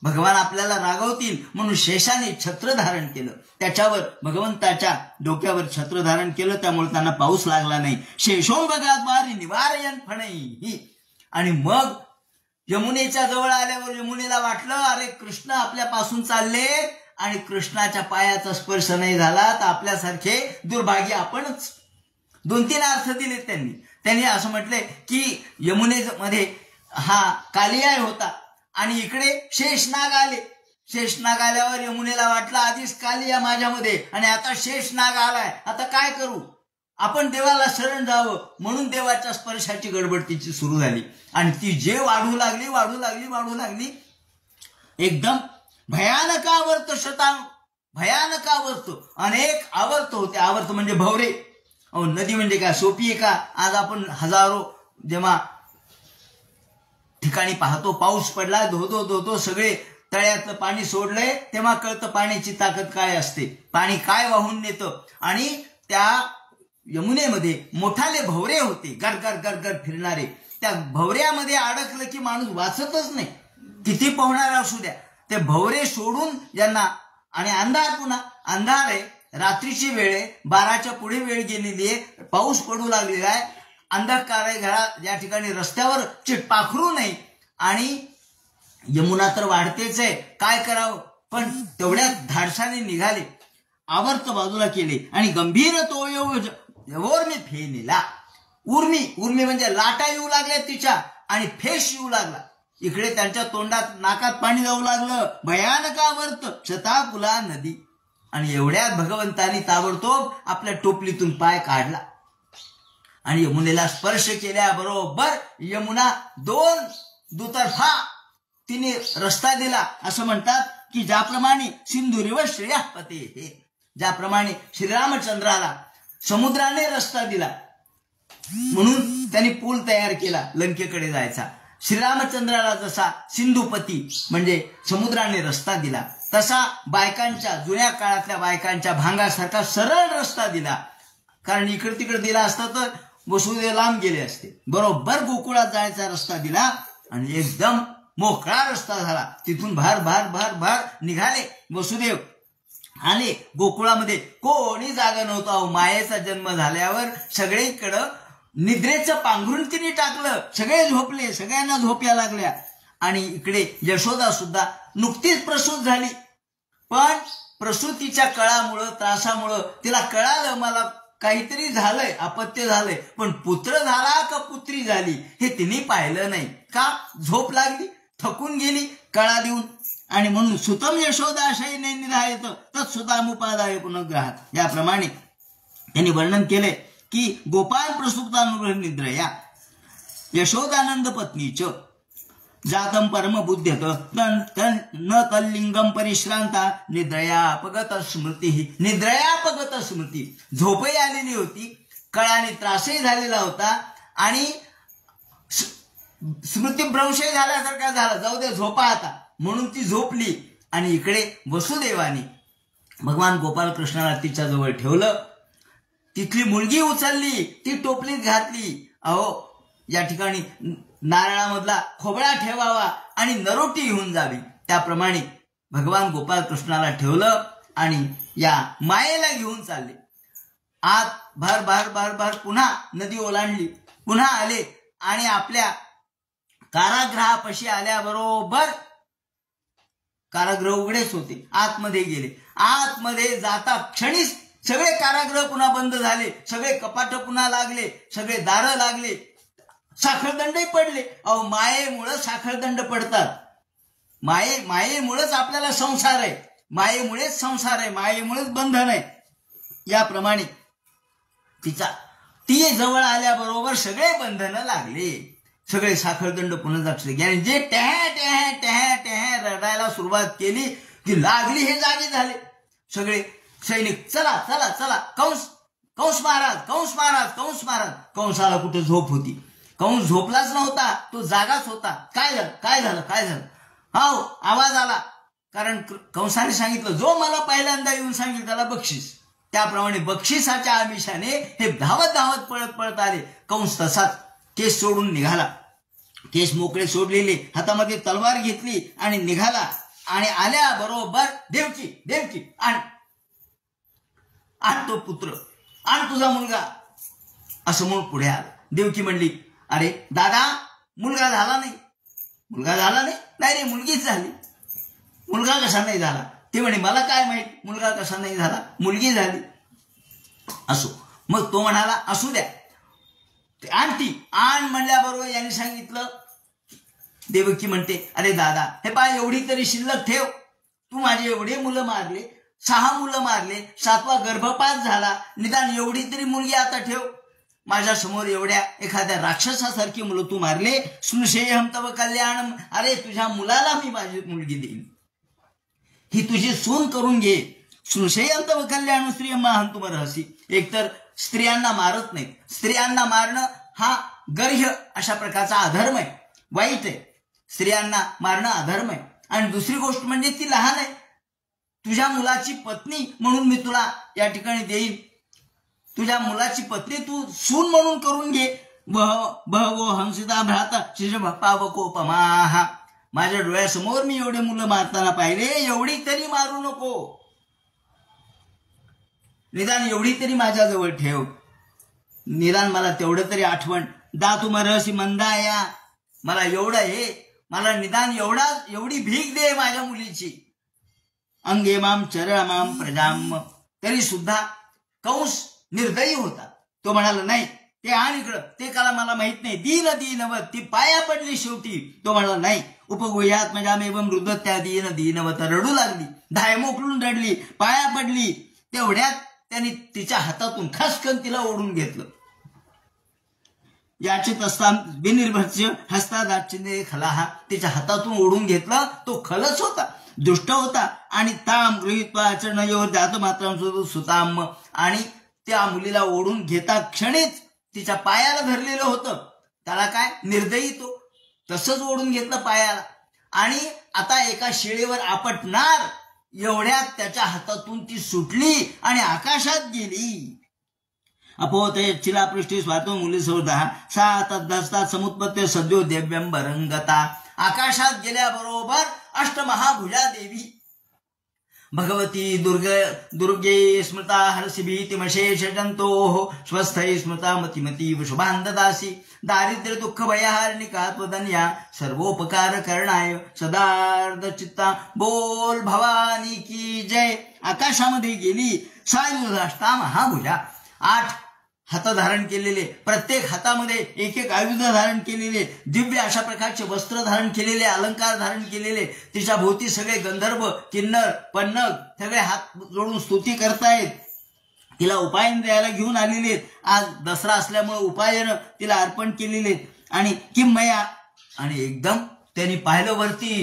भगवान आपल्याला रागवतील म्हणून शेषाने छत्र धारण केलं. त्याच्यावर भगवंताच्या डोक्यावर छत्र धारण केलं, त्यामुळे त्यांना पाऊस लागला नाही. शेषों बगाद्वारी निवारयन फणई. आणि मग यमुनेच्या जवळ आल्यावर यमुनेला वाटलं, अरे कृष्ण आपल्यापासून चालले आणि कृष्णाच्या पायाचा स्पर्श नाही झाला तर आपल्यासारखे दुर्भाग्य आपणच. 2-3 अर्थ दिले त्यांनी असं म्हटले की यमुनेमध्ये हा कालियाय होता आणि इकडे शेषनाग आले. शेषनाग आल्यावर यमुनेला वाटलं, आधीच कालिया माझ्यामध्ये आणि आता शेषनाग आलाय, आता काय करू, आपण देवाला शरण जावं. म्हणून देवाच्या स्पर्शाची गडबड तिची सुरू झाली. आणि ती जे वाढू लागली, एकदम भयानक आवर्त, भयानक आवर्त, अनेक आवर्त होते. आवर्त म्हणजे भवरे. नदी म्हणजे काय सोपी आहे का? आज आपण हजारो जेव्हा ठिकाणी पाहतो पाऊस पडला, धो धो सगळे तळ्यातलं पाणी सोडलंय, तेव्हा कळतं पाण्याची ताकद काय असते. पाणी काय वाहून नेतं. आणि त्या यमुनेमध्ये मोठाले भवरे होते, गरगर गरगर फिरणारे. त्या भवऱ्यामध्ये अडकलं की माणूस वाचतच नाही, किती पोहणार असू द्या. ते भवरे सोडून ज्यांना, आणि अंधार, पुन्हा अंधार आहे, रात्रीची वेळ आहे, 12च्या पुढे वेळ गेलेली आहे, पाऊस पडू लागलेला आहे, अंधकार आहे, घरात या ठिकाणी रस्त्यावर पाखरू नाही, आणि यमुना तर वाढतेच आहे, काय करावं. पण तेवढ्यात धाडसाने निघाले, आवर्त बाजूला केले, आणि गंभीर तो ओर्मी फेनेला. उर्मी म्हणजे लाटा येऊ लागल्या तिच्या, आणि फेस येऊ लागला. इकडे त्यांच्या तोंडात नाकात पाणी जाऊ लागलं. भयानक आवर्त शताकुला नदी. आणि एवढ्यात भगवंतानी ताबडतोब आपल्या टोपलीतून पाय काढला आणि यमुनेला स्पर्श केल्याबरोबर यमुना 2 दुतर्फा तिने रस्ता दिला. असं म्हणतात की ज्याप्रमाणे सिंधुरीव श्रेयापते हे, ज्याप्रमाणे श्रीरामचंद्राला समुद्राने रस्ता दिला म्हणून त्यांनी पूल तयार केला लंकेकडे जायचा, श्रीरामचंद्राला जसा सिंधुपती म्हणजे समुद्राने रस्ता दिला, तसा बायकांच्या, जुन्या काळातल्या बायकांच्या भांगासारखा सरळ रस्ता दिला. कारण इकडे तिकडे दिला असता तर वसुदेव लांब गेले असते. बरोबर गोकुळात जायचा रस्ता दिला आणि एकदम मोकळा रस्ता झाला. तिथून भार भार भार भार निघाले वसुदेव. आले गोकुळामध्ये, कोणी जागा नव्हता. मायेचा जन्म झाल्यावर सगळीकडं निद्रेचं पांघरून तिने टाकलं. सगळे झोपले, सगळ्यांना झोप या लागल्या. आणि इकडे यशोदा सुद्धा नुकतीच प्रसूत झाली, पण प्रसूतीच्या कळामुळं, त्रासामुळं तिला कळालं मला काहीतरी झालंय, अपत्य झालंय, पण पुत्र झाला का पुत्री झाली हे तिने पाहिलं नाही. का? झोप लागली, थकून गेली कळा देऊन. आणि म्हणून सुतम यशोदाशय निधायत तत्सुतामुपादाय पुनग्रहात, याप्रमाणे त्यांनी वर्णन केले की गोपाल प्रसुप्तानुग्रह निद्रया यशोदानंद पत्नीच जातम परम बुद्ध्यत न तल्लिंगम परिश्रांता निद्रयापगत स्मृती. निद्रयापगत स्मृती, झोपही आलेली होती, कळाने त्रासही झालेला होता आणि स्मृतिभ्रंशही झाल्यासारखा झाला. जाऊ दे, झोपा आता, म्हणून ती झोपली. आणि इकडे वसुदेवाने भगवान गोपालकृष्णाला तिच्या जवळ ठेवलं. तिथली मुलगी उचलली, ती टोपलीत घातली. अहो, या ठिकाणी नारळामधला खोबळा ठेवावा आणि नरोटी घेऊन जावी, त्याप्रमाणे भगवान गोपालकृष्णाला ठेवलं आणि या मायेला घेऊन चालले. आत भर भर भर भर पुन्हा नदी ओलांडली, पुन्हा आले आणि आपल्या कारागृहापाशी आल्याबरोबर कारागृह उघडेच होते. आतमध्ये गेले. आतमध्ये जाता क्षणीच सगळे कारागृह पुन्हा बंद झाले, सगळे कपाट पुन्हा लागले, सगळे दारं लागले, साखळदंडही पडले. अहो, मायेमुळं साखळदंड पडतात. मायेमुळेच आपल्याला संसार आहे, मायेमुळेच संसार आहे, मायेमुळेच बंधन आहे. याप्रमाणे ती जवळ आल्याबरोबर सगळे बंधन लागले, सगळे साखळदंड पुन्हा जागले. आणि जे टॅह टॅह टॅह टॅह रडायला सुरुवात केली की लागली हे जागे झाले. सगळे सैनिक, चला चला चला, कंस महाराज, कंस महाराज, कंस महाराज. कंसाला कुठे झोप होती? कंस झोपलाच नव्हता, तो जागाच होता. काय झालं, काय झालं, काय झालं? हो, आवाज आला. कारण कंसाने सांगितलं, जो मला पहिल्यांदा येऊन सांगितलं त्याला बक्षीस. त्याप्रमाणे बक्षिसाच्या आमिषाने हे धावत धावत पळत पळत आले. कंस तसाच केस सोडून निघाला. केस मोकळे सोडलेले, हातामध्ये तलवार घेतली आणि निघाला. आणि आल्याबरोबर देवकी देवकी आण तो पुत्र, आण तुझा मुलगा, असं म्हणून पुढे आला. देवकी म्हणली, अरे दादा, मुलगा झाला नाही. मुलगा झाला नाही? नाही रे, मुलगीच झाली. मुलगा कसा नाही झाला? ते म्हणे, मला काय माहित मुलगा कसा नाही झाला, मुलगी झाली. असो, मग तो म्हणाला, असू द्या, ते आणती. आण म्हणल्याबरोबर यांनी सांगितलं. देवकी म्हणते, अरे दादा, हे पाय, एवढी तरी शिल्लक ठेव. तू माझे एवढे मुलं मारले, 6 मुलं मारले, 7वा गर्भपात झाला, निदान एवढी तरी मुलगी आता ठेव. माझ्या समोर एवढ्या एखाद्या राक्षसासारखी मुलं तू मारले. स्नुषेयम तव कल्याणम, अरे तुझ्या मुलाला मी माझी मुलगी देईन, ही तुझी सून करून घे. स्नुषेयम तव कल्याण स्त्रियम हंतुम रहसी. एकतर स्त्रियांना मारत नाहीत. स्त्रियांना मारणं हा गर्ह्य अशा प्रकारचा अधर्म आहे, वाईट आहे. स्त्रियांना मारणं अधर्म आहे. आणि दुसरी गोष्ट म्हणजे ती लहान आहे. तुझ्या मुलाची पत्नी म्हणून मी तुला या ठिकाणी देईन. तुझ्या मुलाची पत्नी तू सून म्हणून करून घे. बहवो हंसिता भ्राता शिश पावकोपमाहा. माझ्या डोळ्यासमोर मी एवढे मुलं मारताना पाहिले, एवढी तरी मारू नको. निदान एवढी तरी माझ्याजवळ ठेव. निदान मला तेवढं तरी आठवण. दातू मरसी मंदाया. मला एवढं हे, मला निदान एवढी भीक दे माझ्या मुलीची. अंगे माम चरमाम प्रजाम. तरी सुद्धा कंस निर्दयी होता. तो म्हणाला नाही ते आण इकडं, ते काला मला माहित नाही. दीन दीनवत. ती पाया पडली शेवटी. तो म्हणाला नाही. उपगोह्यात मजामेवम रुदत त्या दीन दीनवत. रडू लागली, धाय मोकळून रडली, पाया पडली. तेवढ्यात त्यांनी तिच्या हातातून खसकन तिला ओढून घेतलं. याचित असता बिनिर्भस्य हस्तादाचिने खलाहा. तिच्या हातातून ओढून घेतलं. तो खलच होता, दुष्ट होता. आणि ताम गृहीत्वाचरणयोर जात मात्र सुताम. आणि त्या मुलीला ओढून घेता क्षणीच तिच्या पायाला धरलेलं होतं. त्याला काय निर्दयी तो तसंच ओढून घेतलं पायाला. आणि आता एका शिळेवर आपटणार एवढ्यात त्याच्या हातातून ती सुटली आणि आकाशात गेली. अपोते चिलापृष्ठी स्वातो मुली सौदा सा तद्दस्ता समुत्पत्ते सद्यो दिव्यंबरंगता. आकाशात गेल्याबरोबर अष्टमहाभुजा देवी भगवती दुर्गे स्मृता हर्षिभीतिमशेष जंतो स्वस्थै स्मृता मतिमती शुभांददासी. दारिद्र्य दुःख भयहारिणिका त्वदन्या सर्वोपकार करणाय सदार्थ चित्ता. बोल भवानी की जय. आकाशामध्ये गेली सायुधाष्टा महाभुजा. 8 हात धारण केलेले, प्रत्येक हातामध्ये एक एक आयुध धारण केलेले, दिव्य अशा प्रकारचे वस्त्र धारण केलेले, अलंकार धारण केलेले. तिच्या भोवती सगळे गंधर्व किन्नर पन्नग सगळे हात जोडून स्तुती करतायत. तिला उपायन द्यायला घेऊन आलेले आहेत. आज दसरा असल्यामुळे उपायन तिला अर्पण केलेले आहेत. आणि किमया. आणि एकदम त्यांनी पाहिलं वरती.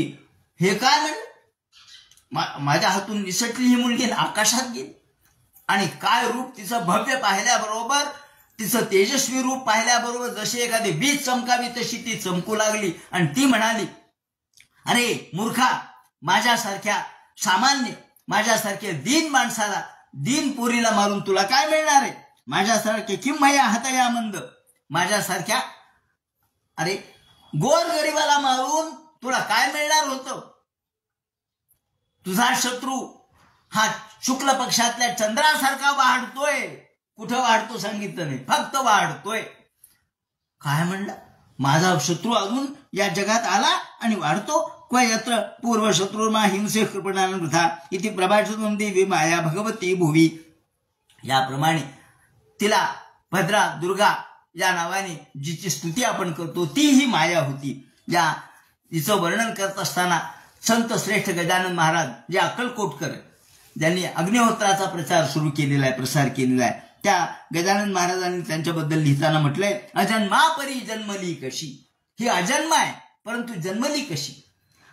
हे काय म्हणलं, माझ्या हातून निसटली ही मुलगी, आकाशात गेली. आणि काय रूप तिचं भव्य पाहिल्याबरोबर, तिचं तेजस्वी रूप पाहिल्याबरोबर जशी एखादी वीज चमकावी तशी ती चमकू लागली. आणि ती म्हणाली, अरे मूर्खा, माझ्यासारख्या सामान्य, माझ्यासारख्या दीन माणसाला, दीन पोरीला मारून तुला काय मिळणार आहे. माझ्यासारखे किंमया हतया मंद. माझ्यासारख्या अरे गोर गरिबाला मारून तुला काय मिळणार होतं. तुझा शत्रू हा शुक्ल पक्षातल्या चंद्रासारखा वाढतोय. कुठं वाढतो सांगितलं नाही, फक्त वाढतोय. काय म्हणला, माझा शत्रू अजून या जगात आला आणि वाढतो. क्वयत्र पूर्वशत्रुर्मा हिंसे कृपणानृथा इति प्रभाषितं देवी माया भगवती भुवी. याप्रमाणे तिला भद्रा दुर्गा या नावाने जिची स्तुती आपण करतो ती ही माया होती. या तिचं वर्णन करत असताना संत श्रेष्ठ गजानन महाराज जे अक्कलकोटकर ज्यांनी अग्निहोत्राचा प्रचार सुरू केलेला आहे, प्रसार केलेला आहे, त्या गजानन महाराजांनी त्यांच्याबद्दल लिहिताना म्हटलंय, अजन्मापरी जन्मली कशी. ही अजन्म आहे परंतु जन्मली कशी.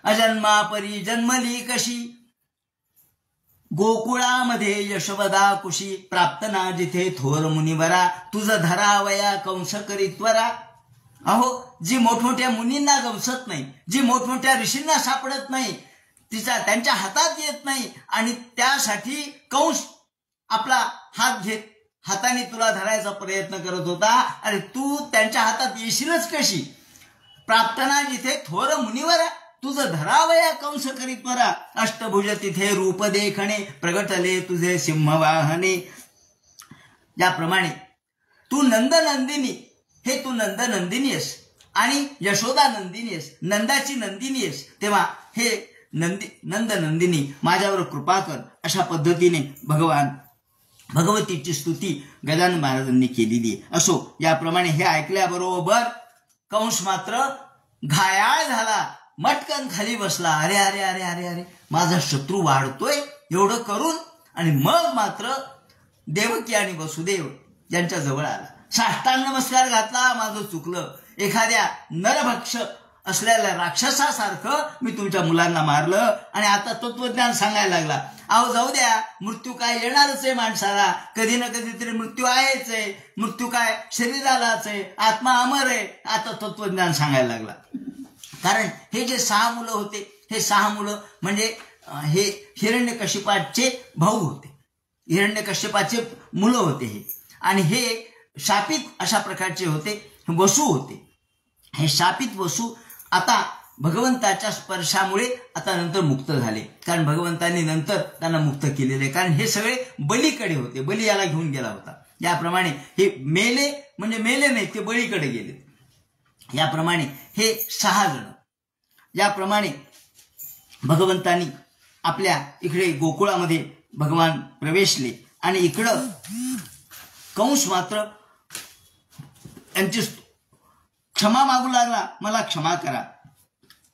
अजन्मापरी जन्मली कशी, गोकुळामध्ये यशोवदा कुशी. प्राप्त ना जिथे थोर मुनिवरा, तुझं धरावया कंस करीत्वरा. अहो, जी मोठमोठ्या मुनींना गवसत नाही, जी मोठमोठ्या ऋषींना सापडत नाही, त्यांच्या हातात येत नाही, आणि त्यासाठी कंस आपला हात घेत हाताने तुला धरायचा प्रयत्न करत होता. अरे तू त्यांच्या हातात येशीलच कशी. प्राप्तना जिथे थोर मुनिवरा, तुझं धरावया कंस करीत्वरा. अष्टभुज तिथे रूप देखणे, प्रगटले तुझे सिंहवाहने. याप्रमाणे तू नंदनंदिनी, हे तू नंदनंदिनी आहेस आणि यशोदा नंदिनी आहेस, नंदाची नंदिनी आहेस. तेव्हा हे नंदनंदिनी माझ्यावर कृपा कर. अशा पद्धतीने भगवतीची स्तुती गजानन महाराजांनी केलेली आहे. असो, याप्रमाणे हे ऐकल्याबरोबर कंस मात्र घायाळ झाला, मटकन खाली बसला. अरे अरे अरे अरे अरे माझा शत्रू वाढतोय एवढं करून. आणि मग मात्र देवकी आणि वसुदेव यांच्या जवळ आला, साष्टांग नमस्कार घातला. माझं चुकलं, एखाद्या नरभक्ष असलेल्या राक्षसासारखं मी तुमच्या मुलांना मारलं आणि आता तत्वज्ञान सांगायला लागला. अहो जाऊ द्या, मृत्यू काय येणारच आहे माणसाला, कधी ना कधीतरी मृत्यू आहेच आहे. मृत्यू काय शरीरालाच आहे, आत्मा अमर आहे. आता तत्वज्ञान सांगायला लागला. कारण हे जे 6 मुलं होते, हे 6 मुलं म्हणजे हे हिरण्यकश्यपाचे भाऊ होते, हिरण्यकश्यपाचे मुलं होते हे. आणि हे शापित अशा प्रकारचे होते, वसू होते. हे शापित वसू आता भगवंताच्या स्पर्शामुळे आता नंतर मुक्त झाले, कारण भगवंतांनी नंतर त्यांना मुक्त केलेले. कारण हे सगळे बलीकडे होते, बली याला घेऊन गेला होता. याप्रमाणे हे मेले म्हणजे मेले नाही, ते बळीकडे गेले. याप्रमाणे हे 6 जण. याप्रमाणे भगवंतांनी आपल्या इकडे गोकुळामध्ये भगवान प्रवेशले आणि इकडं कंस मात्र यांची क्षमा मागू लागला, मला क्षमा करा.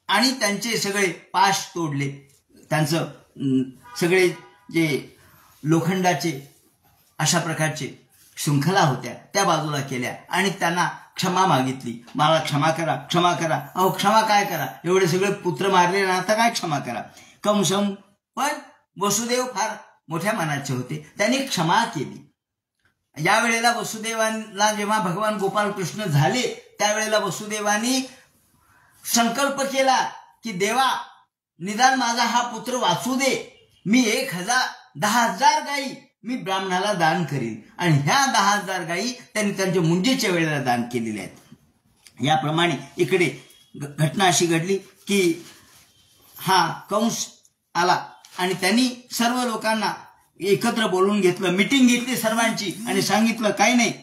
आणि त्यांचे सगळे पाश तोडले, त्यांचं सगळे जे लोखंडाचे अशा प्रकारचे शृंखला होत्या त्या बाजूला केल्या आणि त्यांना क्षमा मागितली, मला क्षमा करा, क्षमा करा. अहो क्षमा काय करा, एवढे सगळे पुत्र मारले ना, आता काय क्षमा करा. कंसम पण वसुदेव फार मोठ्या मनाचे होते, त्यांनी क्षमा केली. या वेळेला वसुदेवांना जेव्हा भगवान गोपाल कृष्ण झाले त्यावेळेला वसुदेवांनी संकल्प केला की देवा निदान माझा हा पुत्र वाचू दे, मी 10,000 गायी मी ब्राह्मणाला दान करीन. आणि ह्या 10,000 गायी त्यांनी त्यांच्या मुंजीच्या वेळेला दान केलेल्या आहेत. याप्रमाणे इकडे घटना अशी घडली की हा कंस आला आणि त्यांनी सर्व लोकांना एकत्र बोलवून घेतलं, मिटिंग घेतली सर्वांची आणि सांगितलं काही नाही,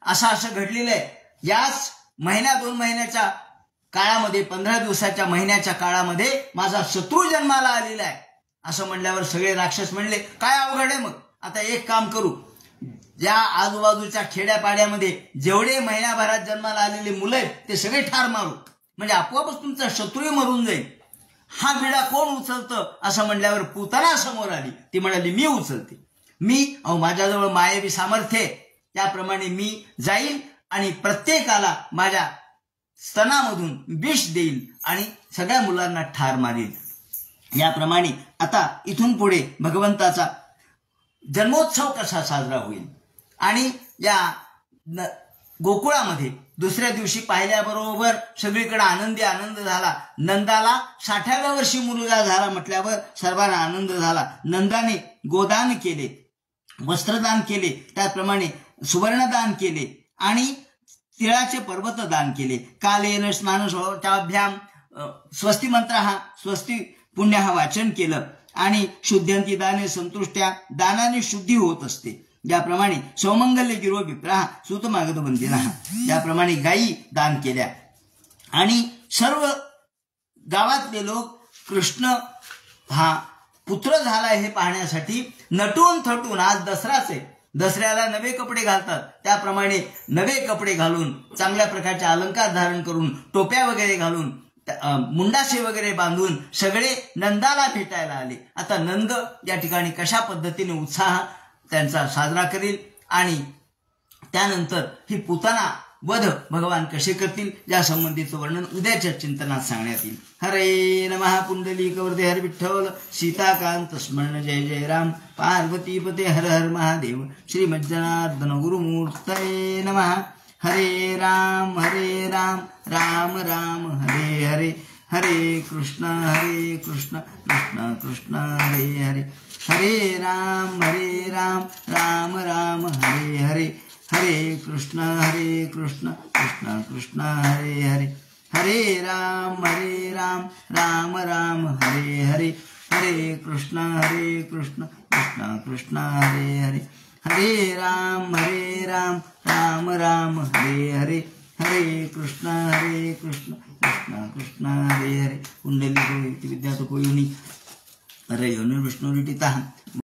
असं घडलेलं आहे. याच 1-2 महिन्याच्या काळामध्ये, 15 दिवसाच्या महिन्याच्या काळामध्ये माझा शत्रू जन्माला आलेला आहे. असं म्हणल्यावर सगळे राक्षस म्हणले काय अवघड आहे, मग आता एक काम करू, ज्या आजूबाजूच्या खेड्यापाड्यामध्ये जेवढे महिन्याभरात जन्माला आलेले मुलं आहेत ते सगळे ठार मारू, म्हणजे आपोआपच तुमचा शत्रूही मरून जाईल. हा विडा कोण उचलतं असं म्हणल्यावर पूतना समोर आली. ती म्हणाली मी उचलते. माझ्याजवळ मायावी सामर्थ्य आहे, त्याप्रमाणे मी जाईल आणि प्रत्येकाला माझ्या स्तनामधून विष देईल आणि सगळ्या मुलांना ठार मारेल. याप्रमाणे आता इथून पुढे भगवंताचा जन्मोत्सव कसा साजरा होईल. आणि या गोकुळामध्ये दुसऱ्या दिवशी पाहिल्याबरोबर सगळीकडे आनंदी आनंद झाला. नंदाला 60व्या वर्षी मुलगा झाला म्हटल्यावर सर्वांना आनंद झाला. नंदाने गोदान केले, वस्त्रदान केले, त्याप्रमाणे सुवर्णदान केले आणि तिळाचे पर्वत दान केले. कालेन स्नान शौचाभ्याम स्वस्ती मंत्र हा स्वस्ती पुण्य हा वाचन केलं आणि शुद्ध्यंती दाने संतुष्ट्या, दानाने शुद्धी होत असते. ज्याप्रमाणे सौमंगल्य गिरो विप्राह सुतमागत बंदिना, त्याप्रमाणे गायी दान केल्या. आणि सर्व गावातले लोक कृष्ण हा पुत्र झाला हे पाहण्यासाठी नटून थटून, आज दसराच आहे, दसऱ्याला नवे कपडे घालतात, त्याप्रमाणे नवे कपडे घालून चांगल्या प्रकारचे अलंकार धारण करून, टोप्या वगैरे घालून, मुंडासे वगैरे बांधून सगळे नंदाला भेटायला आले. आता नंद या ठिकाणी कशा पद्धतीने उत्साह त्यांचा साजरा करेल आणि त्यानंतर ही पूतना वध भगवान कसे करतील या संबंधीचं वर्णन उद्याच्या चिंतनात सांगण्यात येईल. हरे नमः. पुंडलीकवरदे हर विठ्ठल, सीताकांत स्मरण जय जय राम, पार्वतीपते हर हर महादेव, श्रीमज्जनार्दन गुरुमूर्तये नमः. हरे राम राम राम हरे हरे, हरे कृष्ण कृष्ण कृष्ण हरे हरे, हरे राम राम राम हरे हरे, हरे कृष्ण कृष्ण कृष्ण हरे हरे, हरे राम राम राम हरे हरे, हरे कृष्ण कृष्ण कृष्ण हरे हरे, हरे राम राम राम हरे हरे, हरे कृष्ण कृष्ण कृष्ण हरे हरे. पुंडलिको विद्या तो कोयुनी, हरे विष्णुरिटिता.